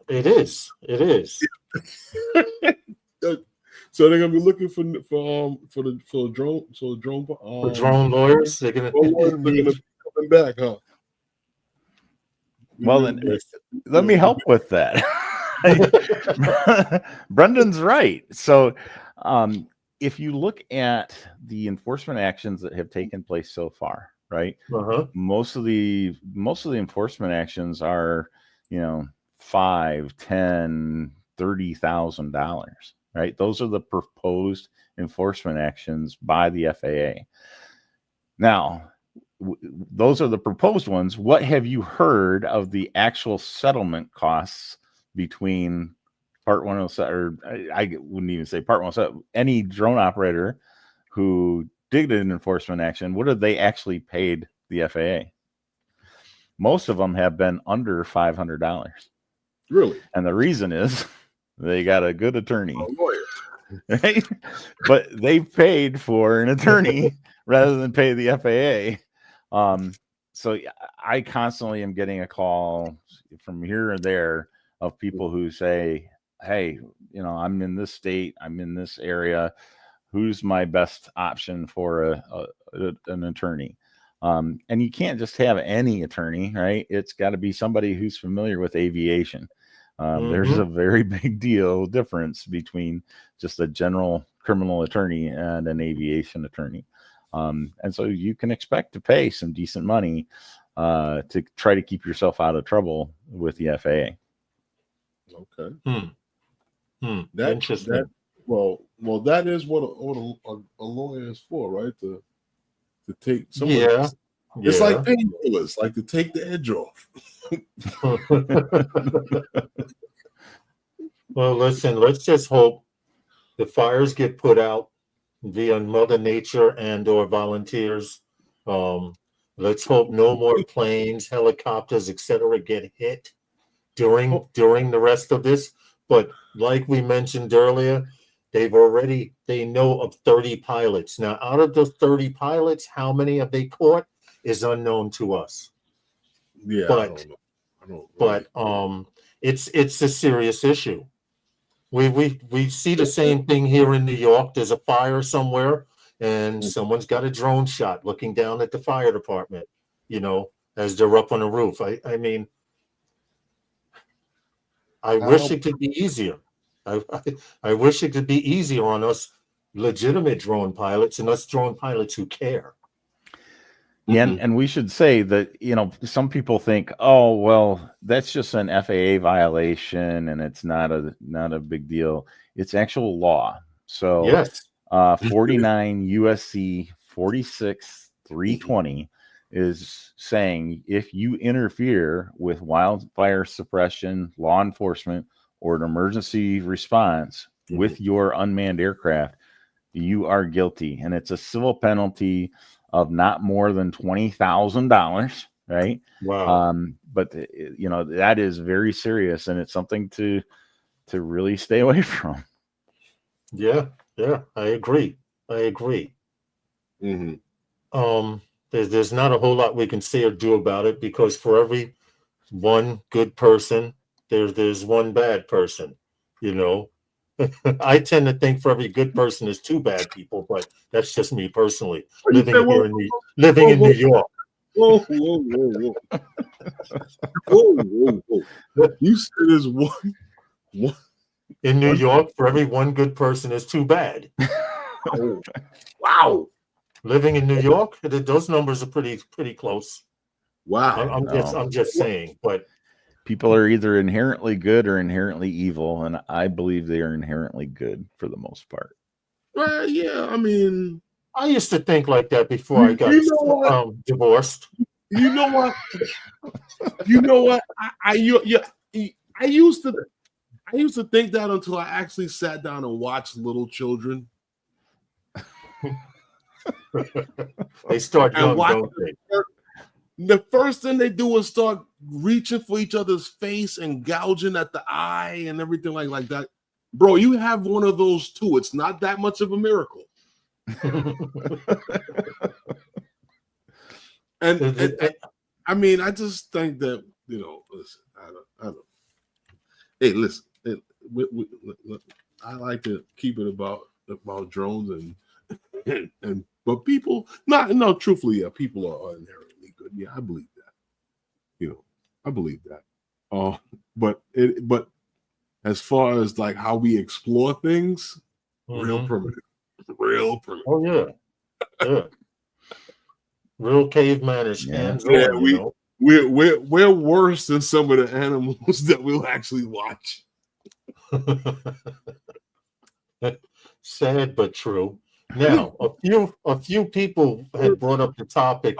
It is. So they're gonna be looking for drone lawyers. They're gonna be coming back, huh? Well, then let me help with that. Brendan's right. So, if you look at the enforcement actions that have taken place so far, right? Most of the enforcement actions are, $5,000, $10,000, $30,000, right? Those are the proposed enforcement actions by the FAA. Now, those are the proposed ones. What have you heard of the actual settlement costs between Part 107, or I wouldn't even say Part 107, any drone operator who did an enforcement action? What have they actually paid the FAA? Most of them have been under $500. Really? And the reason is they got a good attorney. A lawyer. Right? But they paid for an attorney rather than pay the FAA. So I constantly am getting a call from here and there of people who say, hey, I'm in this state, I'm in this area, who's my best option for an attorney? And you can't just have any attorney, right? It's got to be somebody who's familiar with aviation. There's a very big difference between just a general criminal attorney and an aviation attorney. And so you can expect to pay some decent money to try to keep yourself out of trouble with the FAA. Okay. Interesting. Well, that is what a lawyer is for, right? To take someone. Yeah. It's like painkillers, like to take the edge off. Well, listen, let's just hope the fires get put out via Mother Nature and or volunteers. Let's hope no more planes, helicopters, etc. get hit during the rest of this. But like we mentioned earlier, they know of 30 pilots. Now, out of those 30 pilots, how many have they caught is unknown to us. Yeah, but I don't but it's a serious issue. We see the same thing here in New York. There's a fire somewhere, and someone's got a drone shot looking down at the fire department, as they're up on the roof. I mean, I wish it could be easier. I wish it could be easier on us legitimate drone pilots and us drone pilots who care. Yeah, and we should say that, some people think, oh, well, that's just an FAA violation and it's not a big deal. It's actual law. So yes, 49 USC 46-320 is saying if you interfere with wildfire suppression, law enforcement, or an emergency response with your unmanned aircraft, you are guilty. And it's a civil penalty of not more than $20,000, right? Wow. But that is very serious, and it's something to really stay away from. Yeah, I agree. Mm-hmm. There's not a whole lot we can say or do about it, because for every one good person, there's one bad person. I tend to think for every good person there's two bad people, but that's just me personally. Living in New York. Whoa. You said there's one in New York. For every one good person, there's two bad. Wow. Living in New York, those numbers are pretty close. Wow. I'm just saying, but people are either inherently good or inherently evil, and I believe they are inherently good for the most part. Well, yeah, I mean, I used to think like that before I got divorced. You know what? You know what? I used to think that until I actually sat down and watched little children. They start young, don't they? The first thing they do is start reaching for each other's face and gouging at the eye and everything like that. Bro, you have one of those too. It's not that much of a miracle. and I mean, I just think that, you know, listen, I don't. Hey, listen, I like to keep it about drones and but people, truthfully, yeah, people are inherently good. Yeah, I believe that. You know, I believe that. But as far as like how we explore things, real primitive. Oh yeah. Real cavemanish hands on. We're worse than some of the animals that we'll actually watch. Sad but true. Now, a few people had brought up the topic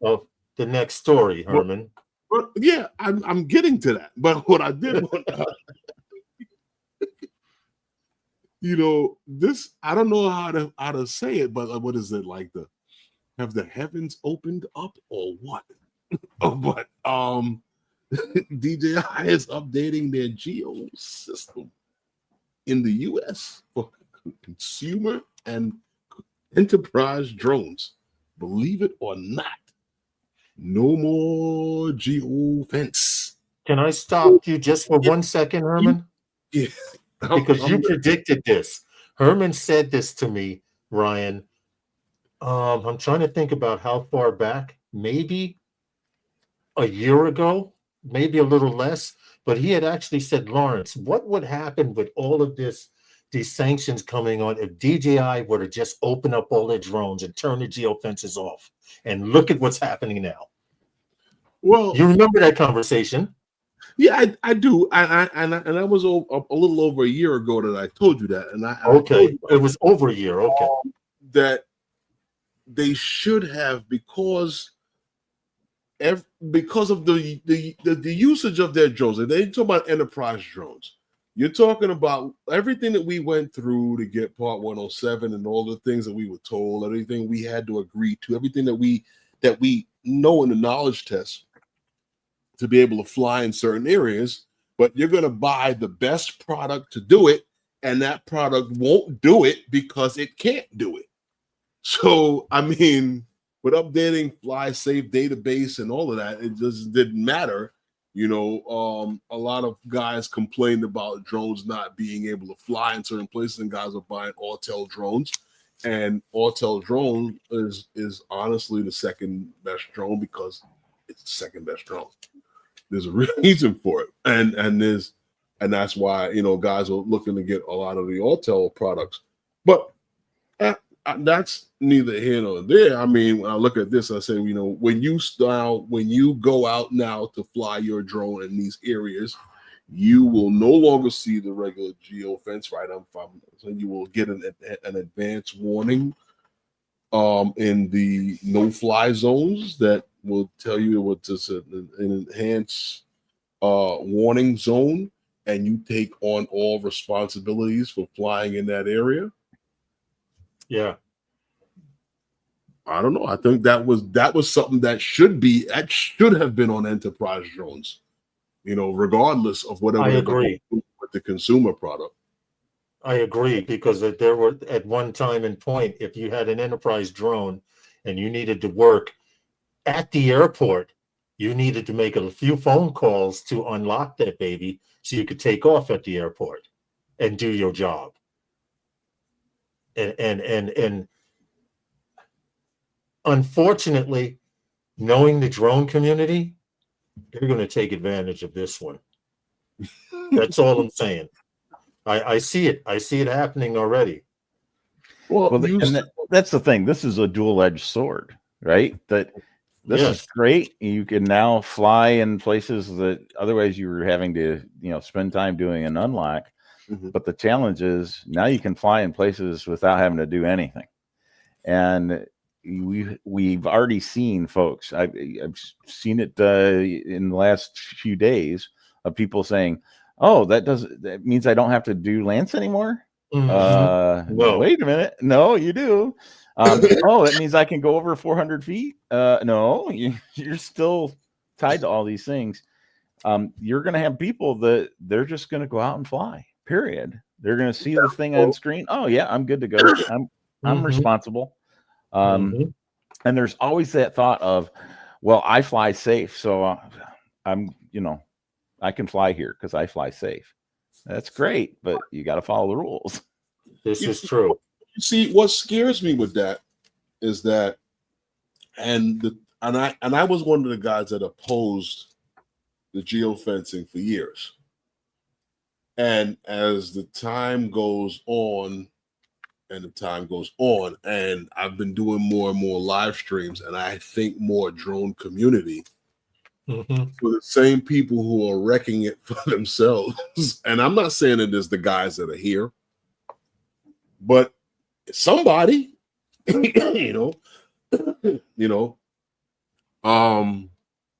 of the next story, Herman. But yeah, I'm getting to that. But what I did want you know, this, I don't know how to say it, but what is it, like have the heavens opened up or what? But DJI is updating their geo system in the US for consumer and enterprise drones. Believe it or not, no more geofence. Can I stop you just for 1 second, Herman? Yeah. Because you predicted this. Herman said this to me, Ryan. I'm trying to think about how far back, maybe a year ago, maybe a little less, but he had actually said, Lawrence, what would happen with all of these sanctions coming on if DJI were to just open up all their drones and turn the geofences off? And look at what's happening now. Well, you remember that conversation? Yeah, I do. And that was a little over a year ago that I told you that. It was over a year. Okay. That they should have, because of the usage of their drones. And they talk about enterprise drones. You're talking about everything that we went through to get Part 107 and all the things that we were told, everything we had to agree to, everything that we know in the knowledge test to be able to fly in certain areas, but you're going to buy the best product to do it, and that product won't do it because it can't do it. So, I mean, with updating Fly Safe database and all of that, it just didn't matter. You know, a lot of guys complained about drones not being able to fly in certain places, and guys are buying Autel drones. And Autel drone is honestly the second best drone because it's the second best drone. There's a reason for it, and that's why, you know, guys are looking to get a lot of the Autel products. But that's neither here nor there. I mean, when I look at this, I say, you know, when you go out now to fly your drone in these areas, you will no longer see the regular geofence, right? So you will get an advance warning in the no-fly zones that will tell you what is an enhanced warning zone, and you take on all responsibilities for flying in that area. Yeah, I don't know. I think that was something that should have been on enterprise drones. You know, regardless of whatever. I agree with the consumer product. I agree, because there were at one time and point, if you had an enterprise drone and you needed to work at the airport, you needed to make a few phone calls to unlock that baby so you could take off at the airport and do your job. And unfortunately, knowing the drone community, they're going to take advantage of this one. That's all I'm saying. I see it. I see it happening already. Well, that's the thing. This is a dual-edged sword, right? That This is great. You can now fly in places that otherwise you were having to, spend time doing an unlock. Mhm. But the challenge is now you can fly in places without having to do anything. And we've already seen folks. I've seen it in the last few days of people saying, "Oh, that means I don't have to do Lance anymore." No. Wait a minute. No, you do. Oh, that means I can go over 400 feet. No, you're still tied to all these things. You're going to have people that they're just going to go out and fly. Period. They're going to see the thing on screen. Oh yeah, I'm good to go. I'm responsible. And there's always that thought of, well, I fly safe, so I'm, I can fly here because I fly safe. That's great, but you got to follow the rules. This is true. You see, what scares me with that is that, and I was one of the guys that opposed the geofencing for years. And as the time goes on, and I've been doing more and more live streams, and I think more drone community for the same people who are wrecking it for themselves. And I'm not saying it is the guys that are here, but somebody,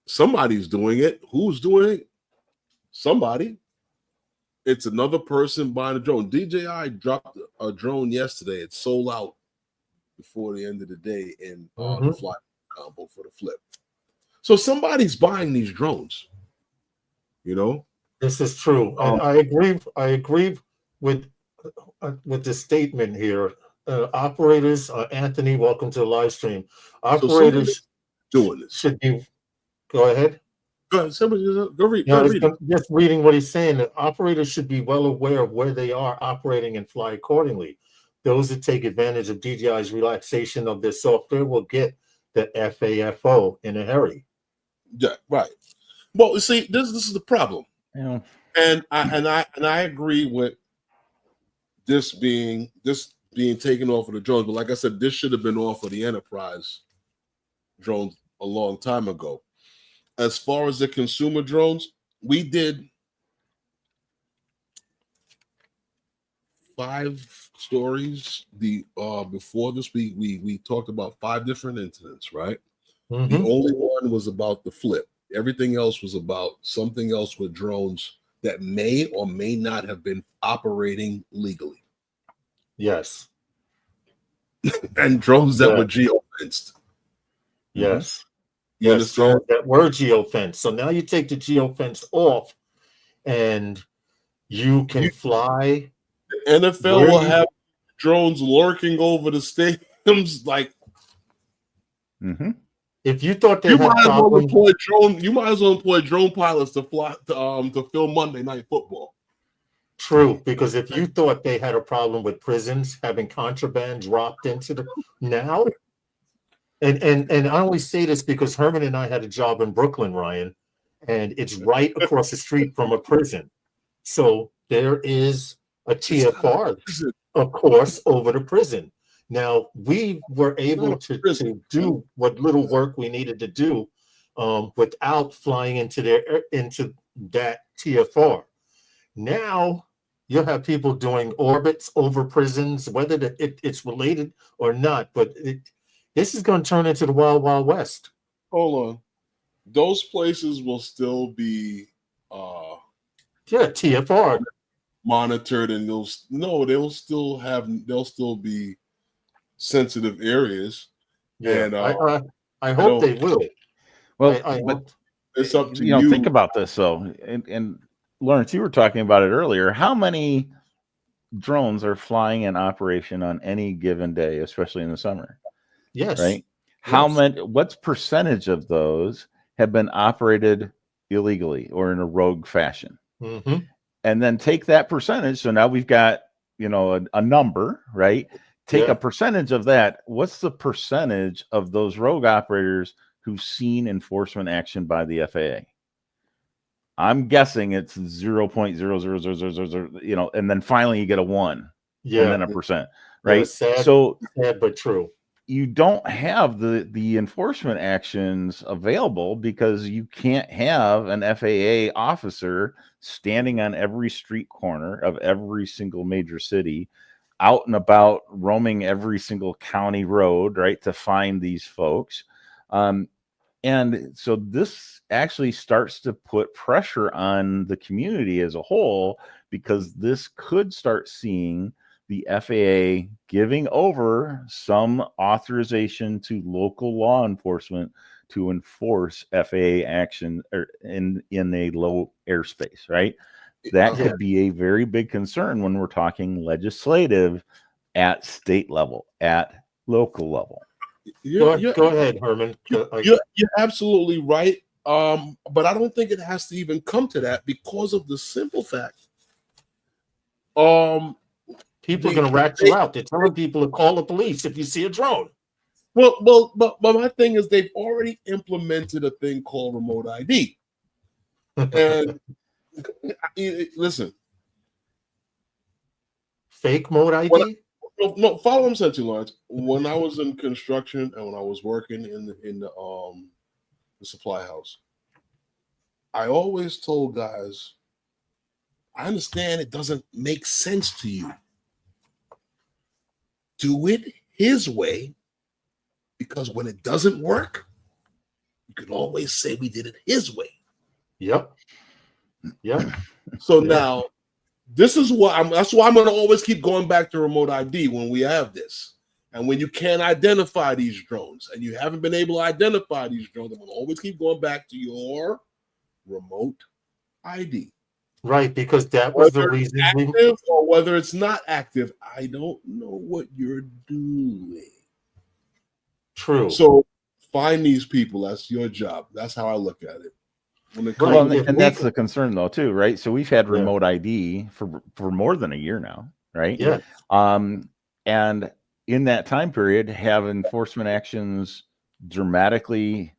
somebody's doing it. Who's doing it? Somebody. It's another person buying a drone. DJI dropped a drone yesterday. It sold out before the end of the day in the fly combo for the flip. So somebody's buying these drones. This is true. I agree with the statement here. Operators, Anthony, welcome to the live stream. Operators doing this should be. Go ahead. Go ahead. Somebody go read. Just reading what he's saying. That operators should be well aware of where they are operating and fly accordingly. Those that take advantage of DJI's relaxation of their software will get the FAFO in a hurry. Yeah, right. Well, you see, this is the problem. Yeah. And I agree with this being taken off of the drones, but like I said, this should have been off of the enterprise drones a long time ago. As far as the consumer drones, we did 5 stories. Before this, we talked about 5 different incidents, right? The only one was about the flip. Everything else was about something else with drones that may or may not have been operating legally. Yes. And drones that were geofenced. Yes. Yes, that were geofence. So now you take the geofence off and you can fly. The NFL will have drones lurking over the stadiums. Like, if you thought they you had problems, you might as well employ drone pilots to fly to film Monday Night Football. True, because if you thought they had a problem with prisons having contraband dropped into the now. And I only say this because Herman and I had a job in Brooklyn, Ryan, and it's right across the street from a prison. So there is a TFR, of course, over the prison. Now, we were able to do what little work we needed to do without flying into that TFR. Now, you'll have people doing orbits over prisons, whether it's related or not, but this is going to turn into the Wild Wild West. Hold on. Those places will still be TFR monitored, and they'll still be sensitive areas. Yeah, and I hope they will. Well, but it's up to you. Think about this though, and Lawrence, you were talking about it earlier. How many drones are flying in operation on any given day, especially in the summer? Yes. Right. How many? What's percentage of those have been operated illegally or in a rogue fashion? And then take that percentage. So now we've got a number, right? Take a percentage of that. What's the percentage of those rogue operators who've seen enforcement action by the FAA? I'm guessing it's 0.00000, and then finally you get a 1, and then a percent, right? Sad, so sad but true. you don't have the enforcement actions available because you can't have an FAA officer standing on every street corner of every single major city, out and about, roaming every single county road, right, to find these folks. And so this actually starts to put pressure on the community as a whole, because this could start seeing the FAA giving over some authorization to local law enforcement to enforce FAA action in a low airspace, right? That could be a very big concern when we're talking legislative at state level, at local level. Go ahead, Herman. You're absolutely right. But I don't think it has to even come to that because of the simple fact. People are going to rat you out. They're telling people to call the police if you see a drone. But my thing is they've already implemented a thing called remote ID. And listen, fake mode ID. No, follow what I'm saying to you, Lawrence. When I was in construction and when I was working in the supply house, I always told guys, I understand it doesn't make sense to you. Do it his way, because when it doesn't work, you can always say we did it his way. Yep. So now, this is what that's why I'm going to always keep going back to remote ID when we have this. And when you can't identify these drones and you haven't been able to identify these drones, I'm going to always keep going back to your remote ID. Right, because that was the reason. Active or whether it's not active, I don't know what you're doing. True. So find these people. That's your job. That's how I look at it. Well, and that's the concern, though, too, right? So we've had remote ID for more than a year now, right? Yeah. And in that time period, have enforcement actions dramatically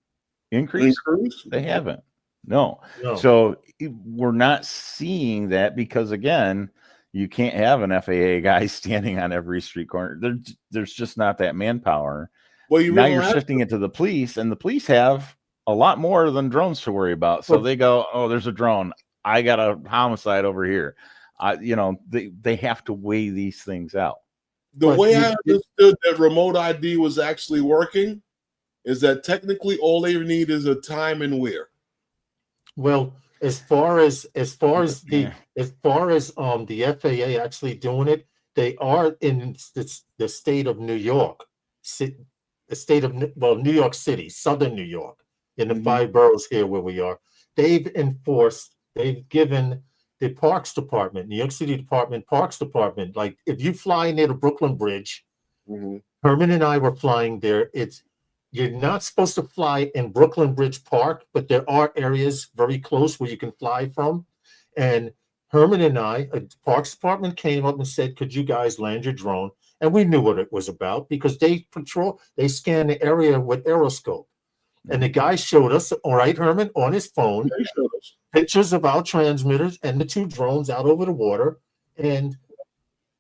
increased? They haven't. No. So we're not seeing that because, again, you can't have an FAA guy standing on every street corner. There's just not that manpower. Well, now you're shifting it to the police, and the police have a lot more than drones to worry about. So they go, oh, there's a drone. I got a homicide over here. They have to weigh these things out. The way I understood that remote ID was actually working is that technically all they need is a time and where. Well, as far as the FAA actually doing it, they are in the state of New York, New York City, Southern New York, in the 5 boroughs here where we are. They've given the Parks Department, New York City Parks Department, like if you fly near the Brooklyn Bridge, Herman and I were flying there. You're not supposed to fly in Brooklyn Bridge Park, but there are areas very close where you can fly from. And Herman and I, the Parks Department came up and said, could you guys land your drone? And we knew what it was about because they scan the area with aeroscope. And the guy showed us, all right, Herman, on his phone, pictures of our transmitters and the 2 drones out over the water. And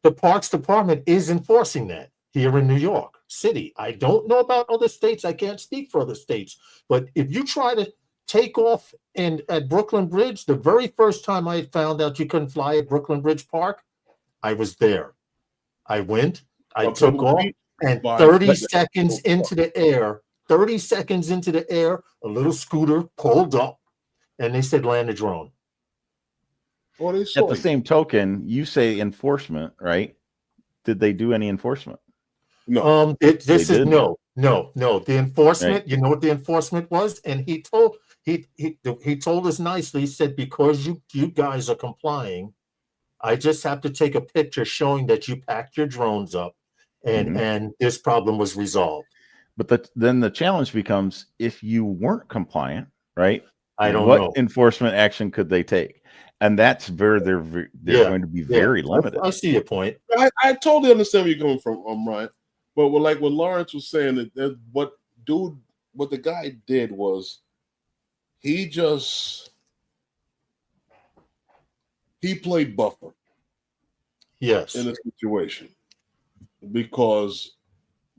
the Parks Department is enforcing that here in New York City. I don't know about other states. I can't speak for other states. But if you try to take off at Brooklyn Bridge, the very first time I found out you couldn't fly at Brooklyn Bridge Park, I was there. I went, I took off, and 30 seconds into the air, a little scooter pulled up, and they said, land the drone. At the same token, you say enforcement, right? Did they do any enforcement? No. No. The enforcement, right. You know what the enforcement was? And he told us nicely, he said, because you guys are complying, I just have to take a picture showing that you packed your drones up and this problem was resolved. But then the challenge becomes, if you weren't compliant, right? I don't know. What enforcement action could they take? And that's where they're going to be very limited. I see your point. I totally understand where you're coming from, Ryan. But like what Lawrence was saying, that what the guy did was he played buffer. Yes. In a situation, because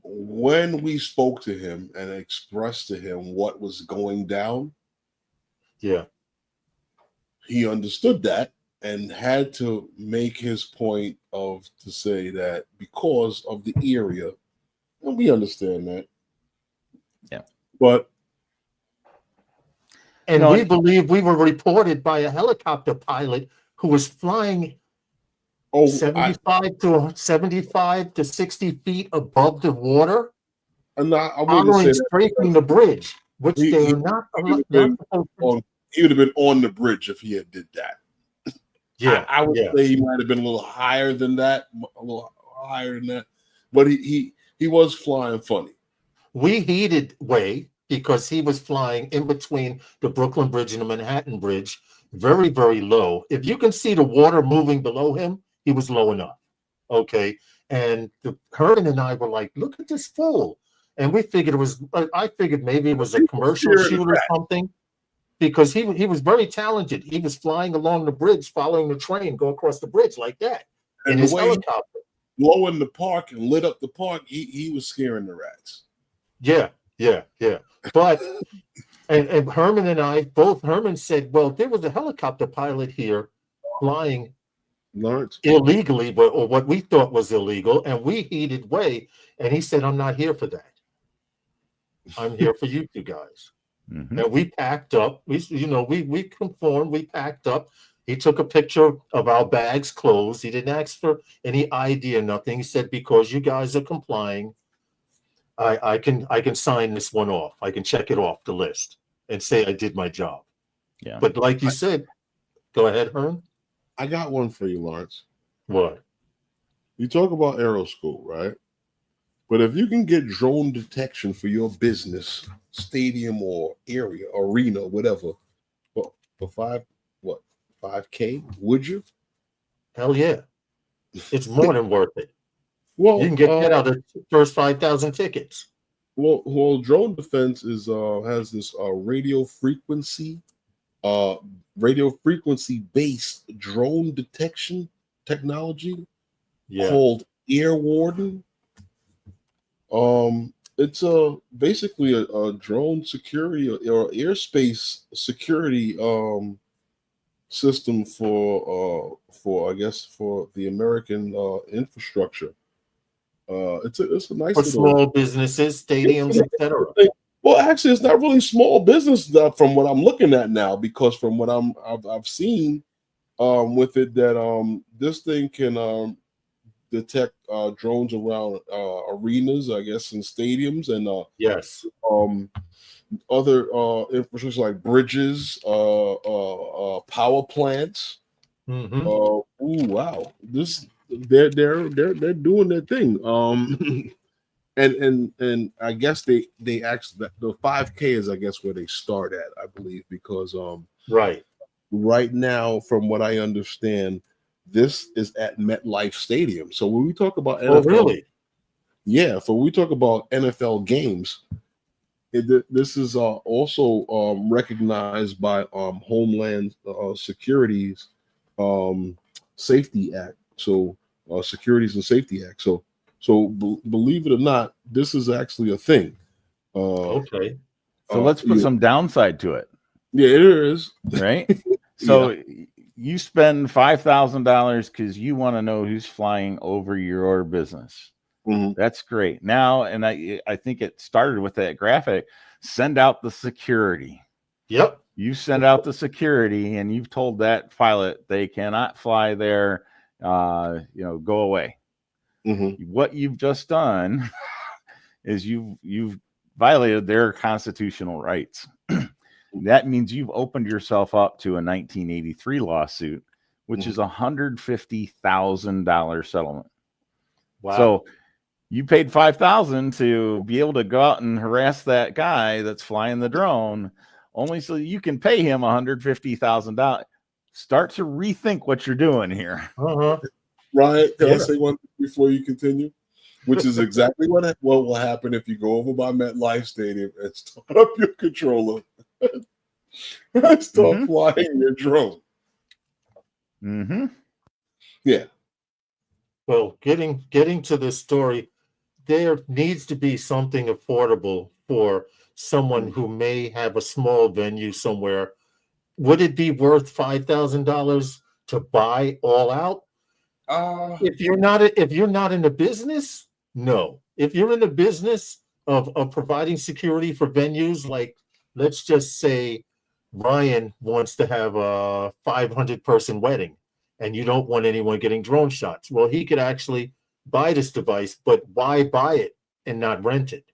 when we spoke to him and expressed to him what was going down, Yeah. he understood that and had to make his point to say that because of the area, and we understand that. Yeah. But we believe we were reported by a helicopter pilot who was flying 75 to 60 feet above the water, following scraping the bridge, which they're not supposed to. He would have been on the bridge if he had did that. Yeah, I would say he might have been a little higher than that, but he was flying funny. We heated way because he was flying in between the Brooklyn Bridge and the Manhattan Bridge, very, very low. If you can see the water moving below him, he was low enough. Okay. And Herman and I were like, look at this fool. And we figured I figured maybe it was a commercial shoot or something, because he was very talented. He was flying along the bridge, following the train, go across the bridge like that. And in his helicopter. Low in the park and lit up the park, he was scaring the rats. Yeah. But and Herman and I, Herman said, well, there was a helicopter pilot here flying illegally, or what we thought was illegal, and we heated way, and he said, I'm not here for that. I'm here for you two guys. Mm-hmm. And we packed up. We conformed. We packed up. He took a picture of our bags closed. He didn't ask for any ID or nothing. He said, because you guys are complying, I can sign this one off. I can check it off the list and say I did my job. Yeah. But like you said, go ahead, Herm. I got one for you, Lawrence. What? You talk about aero school, right? But if you can get drone detection for your business, stadium or area, arena, whatever, for $5K, would you? Hell yeah. It's more than worth it. Well, you can get that out of the first 5,000 tickets. Well, Drone Defense has this radio frequency based drone detection technology called Air Warden. It's basically a drone security or airspace security system for the American infrastructure. It's a nice for small businesses, stadiums, etc. Well, actually, it's not really small business from what I'm looking at now, because from what I've seen with it, that this thing can detect drones around arenas, I guess, in stadiums, and other infrastructure like bridges, power plants. Mm-hmm. Wow, they're doing their thing. And I guess they actually, the 5K is, I guess, where they start at, I believe, because right now, from what I understand, this is at MetLife Stadium. So when we talk about NFL, so when we talk about NFL games, this is also recognized by Homeland Security's Safety Act. So Securities and Safety Act. So believe it or not, this is actually a thing. So let's put some downside to it. Yeah, it is. Right? So you spend $5,000 because you want to know who's flying over your business. Mm-hmm. That's great. Now, and I think it started with that graphic, send out the security. Yep. You send out the security and you've told that pilot they cannot fly there, go away. Mm-hmm. What you've just done is you've violated their constitutional rights. That means you've opened yourself up to a 1983 lawsuit, which is $150,000 settlement. Wow. So you paid $5,000 to be able to go out and harass that guy that's flying the drone, only so you can pay him $150,000. Start to rethink what you're doing here. Ryan, can I say one thing before you continue? Which is exactly what will happen if you go over by MetLife Stadium and start up your controller and start flying your drone. Mm-hmm. Yeah. Well, getting to this story, there needs to be something affordable for someone who may have a small venue somewhere. Would it be worth $5,000 to buy all out? If you're not in the business, no. If you're in the business of providing security for venues, like let's just say Ryan wants to have a 500-person wedding and you don't want anyone getting drone shots. Well, he could actually buy this device, but why buy it and not rent it?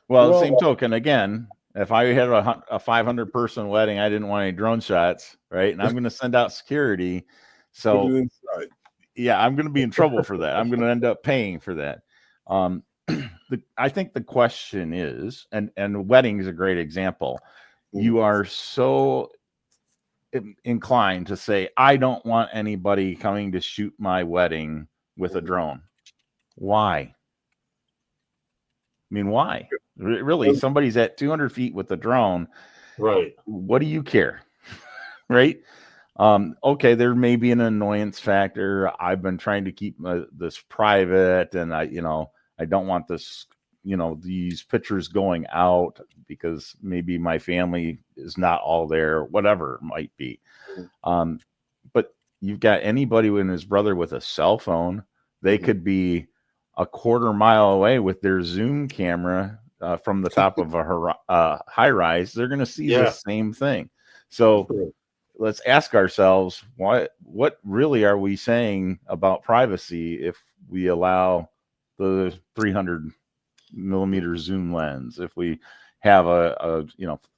Well, same token, again, if I had a 500-person wedding, I didn't want any drone shots, right? And I'm going to send out security. So, yeah, I'm going to be in trouble for that. I'm going to end up paying for that. I think the question is, and wedding is a great example. You are so inclined to say, I don't want anybody coming to shoot my wedding with a drone. Why? I mean, why? Really, somebody's at 200 feet with a drone. Right. What do you care? Right. Okay, there may be an annoyance factor. I've been trying to keep this private, and I don't want this, these pictures going out because maybe my family is not all there, whatever it might be. But you've got anybody and his brother with a cell phone. They could be a quarter mile away with their Zoom camera from the top of a high rise. They're going to see the same thing. So let's ask ourselves, what really are we saying about privacy if we allow the 300 millimeter zoom lens, if we have a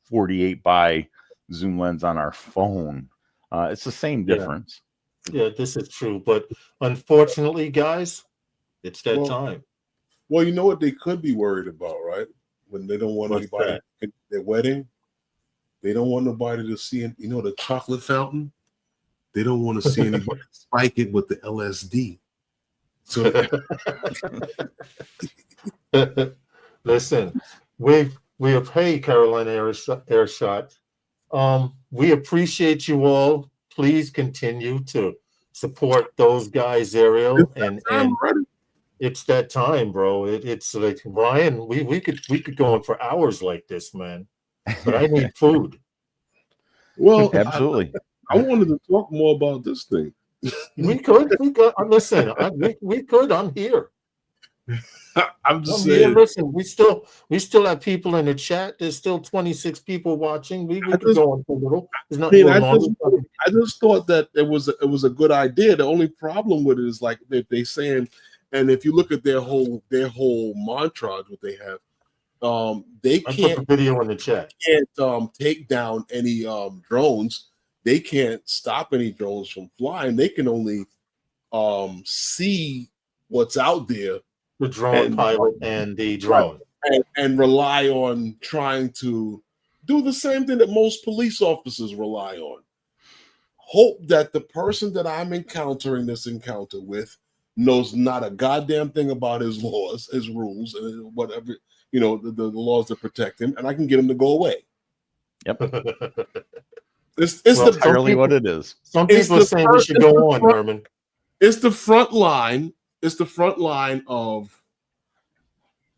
48 by zoom lens on our phone? It's the same difference. Yeah, this is true. But unfortunately, guys, it's that time. Well, you know what they could be worried about, right? When they don't want anybody at their wedding, they don't want nobody to see, the chocolate fountain. They don't want to see anybody spike it with the LSD. So, listen, we hey, Carolina Airshot. We appreciate you all. Please continue to support those guys, Ariel, and it's that time, bro. It's like, Ryan, we could go on for hours like this, man. But I need food. Well, absolutely. I wanted to talk more about this thing. We could. Listen, we could. I'm here. I'm just saying. Listen, we still have people in the chat. There's still 26 people watching. We could go on for a little. I just thought that it was a good idea. The only problem with it is like they saying, and if you look at their whole mantra, what they have, they can't put the video in the chat. Can't take down any drones. They can't stop any drones from flying. They can only see what's out there. The drone pilot and the drone. And rely on trying to do the same thing that most police officers rely on. Hope that the person that I'm encountering this encounter with knows not a goddamn thing about his laws, his rules, and whatever, the laws that protect him, and I can get him to go away. Yep. It's entirely what it is. Some people are saying we should go on, Herman. It's the front line. It's the front line of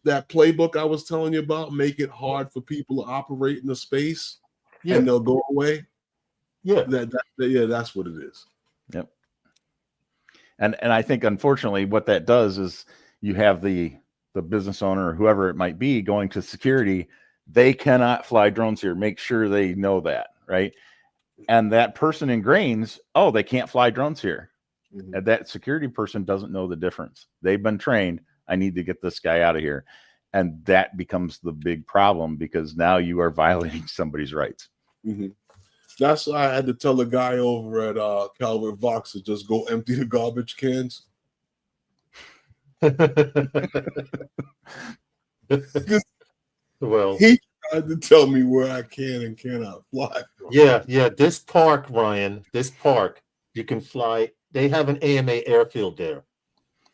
that playbook I was telling you about. Make it hard for people to operate in the space, and they'll go away. Yeah, that's what it is. Yep. And I think, unfortunately, what that does is you have the business owner or whoever it might be going to security. They cannot fly drones here. Make sure they know that, right? And that person ingrains, they can't fly drones here. And that security person doesn't know the difference. They've been trained. I need to get this guy out of here. And that becomes the big problem because now you are violating somebody's rights. That's why I had to tell the guy over at Calvert Vox to just go empty the garbage cans. Well, he tried to tell me where I can and cannot fly. Yeah. This park, Ryan, you can fly. They have an AMA airfield there,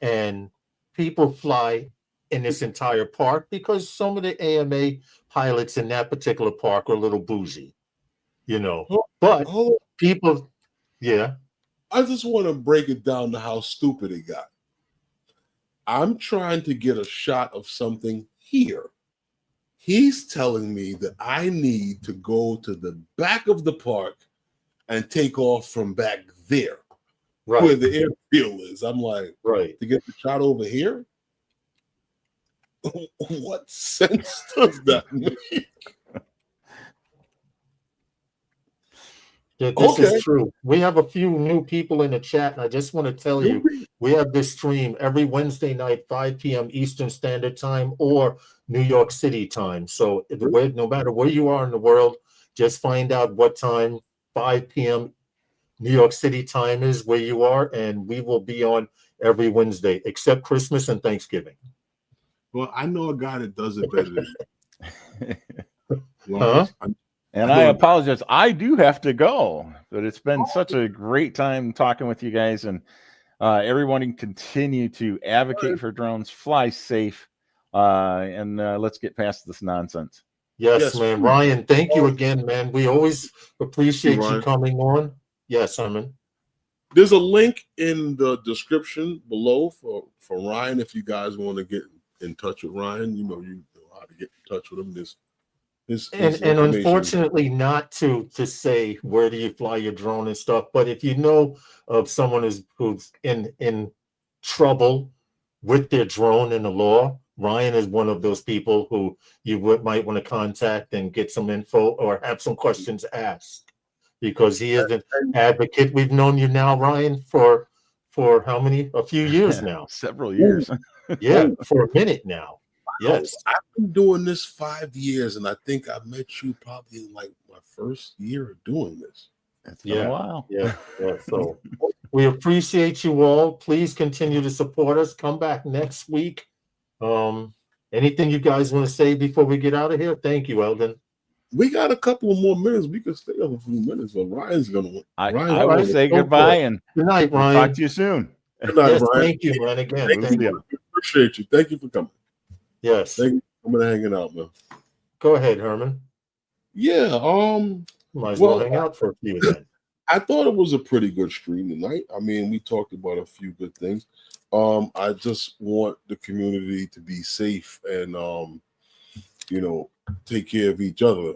and people fly in this entire park because some of the AMA pilots in that particular park are a little bougie, But people, I just want to break it down to how stupid it got. I'm trying to get a shot of something here. He's telling me that I need to go to the back of the park and take off from back there, where the airfield is. I'm like, to get the shot over here? What sense does that make? Yeah, this is true. We have a few new people in the chat, and I just want to tell you, we have this stream every Wednesday night, 5 p.m. Eastern Standard Time or New York City time. So no matter where you are in the world, just find out what time 5 p.m. New York City time is where you are, and we will be on every Wednesday, except Christmas and Thanksgiving. Well, I know a guy that does it better than you. Huh? And I apologize. I do have to go, but it's been such a great time talking with you guys, and everyone can continue to advocate for drones, fly safe, and let's get past this nonsense. Yes, man. Ryan, thank you again, man. We always appreciate you coming on. Yes, Simon. There's a link in the description below for Ryan if you guys want to get in touch with Ryan. You know how to get in touch with him. And unfortunately, not to say where do you fly your drone and stuff, but if you know of someone who's in trouble with their drone in the law, Ryan is one of those people who you might want to contact and get some info or have some questions asked, because he is an advocate. We've known you now, Ryan, for how many? A few years now. Several years. Yeah, for a minute now. Yes, I've been doing this 5 years, and I think I met you probably in like my first year of doing this. It's been a while. Yeah. So we appreciate you all. Please continue to support us. Come back next week. Anything you guys want to say before we get out of here? Thank you, Eldon. We got a couple of more minutes. We could stay up a few minutes, but Ryan's gonna. I will say goodbye and good night, Ryan. Talk to you soon. Good night, yes, Ryan. thank you, man. Again, thank you. Appreciate you. Thank you for coming. Yes. Thank you for coming and hanging out, man. Go ahead, Herman. Yeah. Might as well hang out for a few then. I thought it was a pretty good stream tonight. I mean, we talked about a few good things. I just want the community to be safe and take care of each other.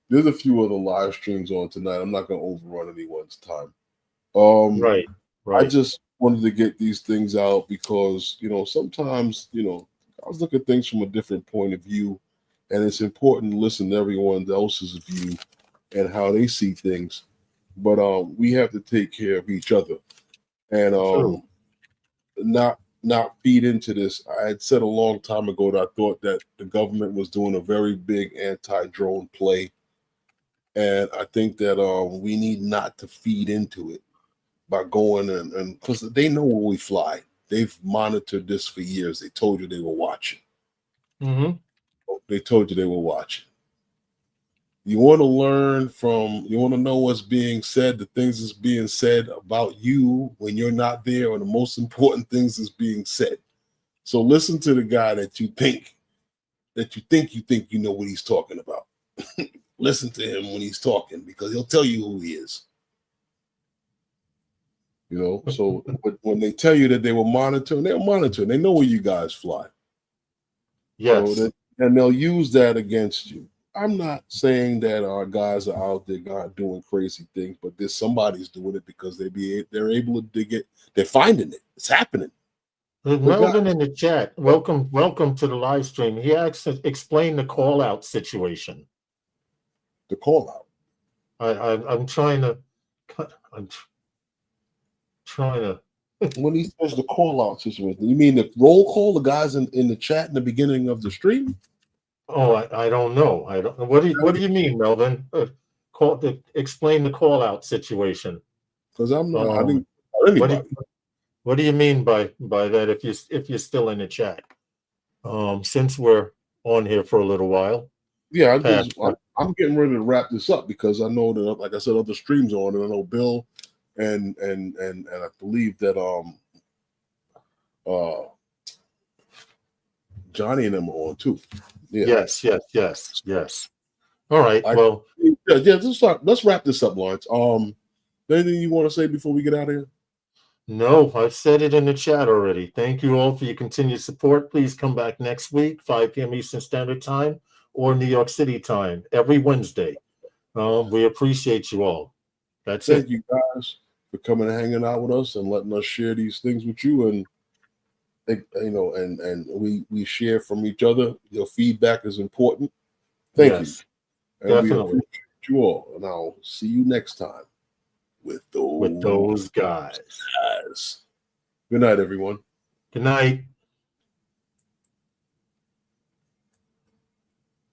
There's a few other live streams on tonight. I'm not gonna overrun anyone's time. Right. I just wanted to get these things out because sometimes I was looking at things from a different point of view, and it's important to listen to everyone else's view and how they see things. But we have to take care of each other and not feed into this. I had said a long time ago that I thought that the government was doing a very big anti-drone play, and I think that we need not to feed into it by going and because they know where we fly. They've monitored this for years. They told you they were watching. Mm-hmm. They told you they were watching. You want to learn you want to know what's being said, the things that's being said about you when you're not there, or the most important things that's being said. So listen to the guy that you think you know what he's talking about. Listen to him when he's talking, because he'll tell you who he is. So when they tell you that they were monitoring, they're monitoring. They know where you guys fly. Yes. So and they'll use that against you. I'm not saying that our guys are out there doing crazy things, but there's somebody's doing it because they're able to dig it. They're finding it. It's happening. Melvin in the chat. Welcome to the live stream. He asked to explain the call out situation. The call out. I'm trying to. When he says the call out situation, you mean the roll call? The guys in the chat in the beginning of the stream? Oh, I don't know. I don't. What do you mean, Melvin? Explain the call out situation. Because I'm not. I didn't. What do you mean by that? If you're still in the chat, since we're on here for a little while. Yeah, I'm getting ready to wrap this up because I know that, like I said, other streams are on, and I know Bill and I believe that Johnny and them are on too. Yeah. Yes. All right. Let's wrap this up, Lawrence. Anything you want to say before we get out of here? No, I've said it in the chat already. Thank you all for your continued support. Please come back next week, 5 p.m. Eastern Standard Time or New York City time, every Wednesday. We appreciate you all. That's Thank it. you guys for coming and hanging out with us and letting us share these things with you. And and we share from each other. Your feedback is important. Thank you. And Definitely. we appreciate you all. And I'll see you next time with those guys. Good night, everyone. Good night.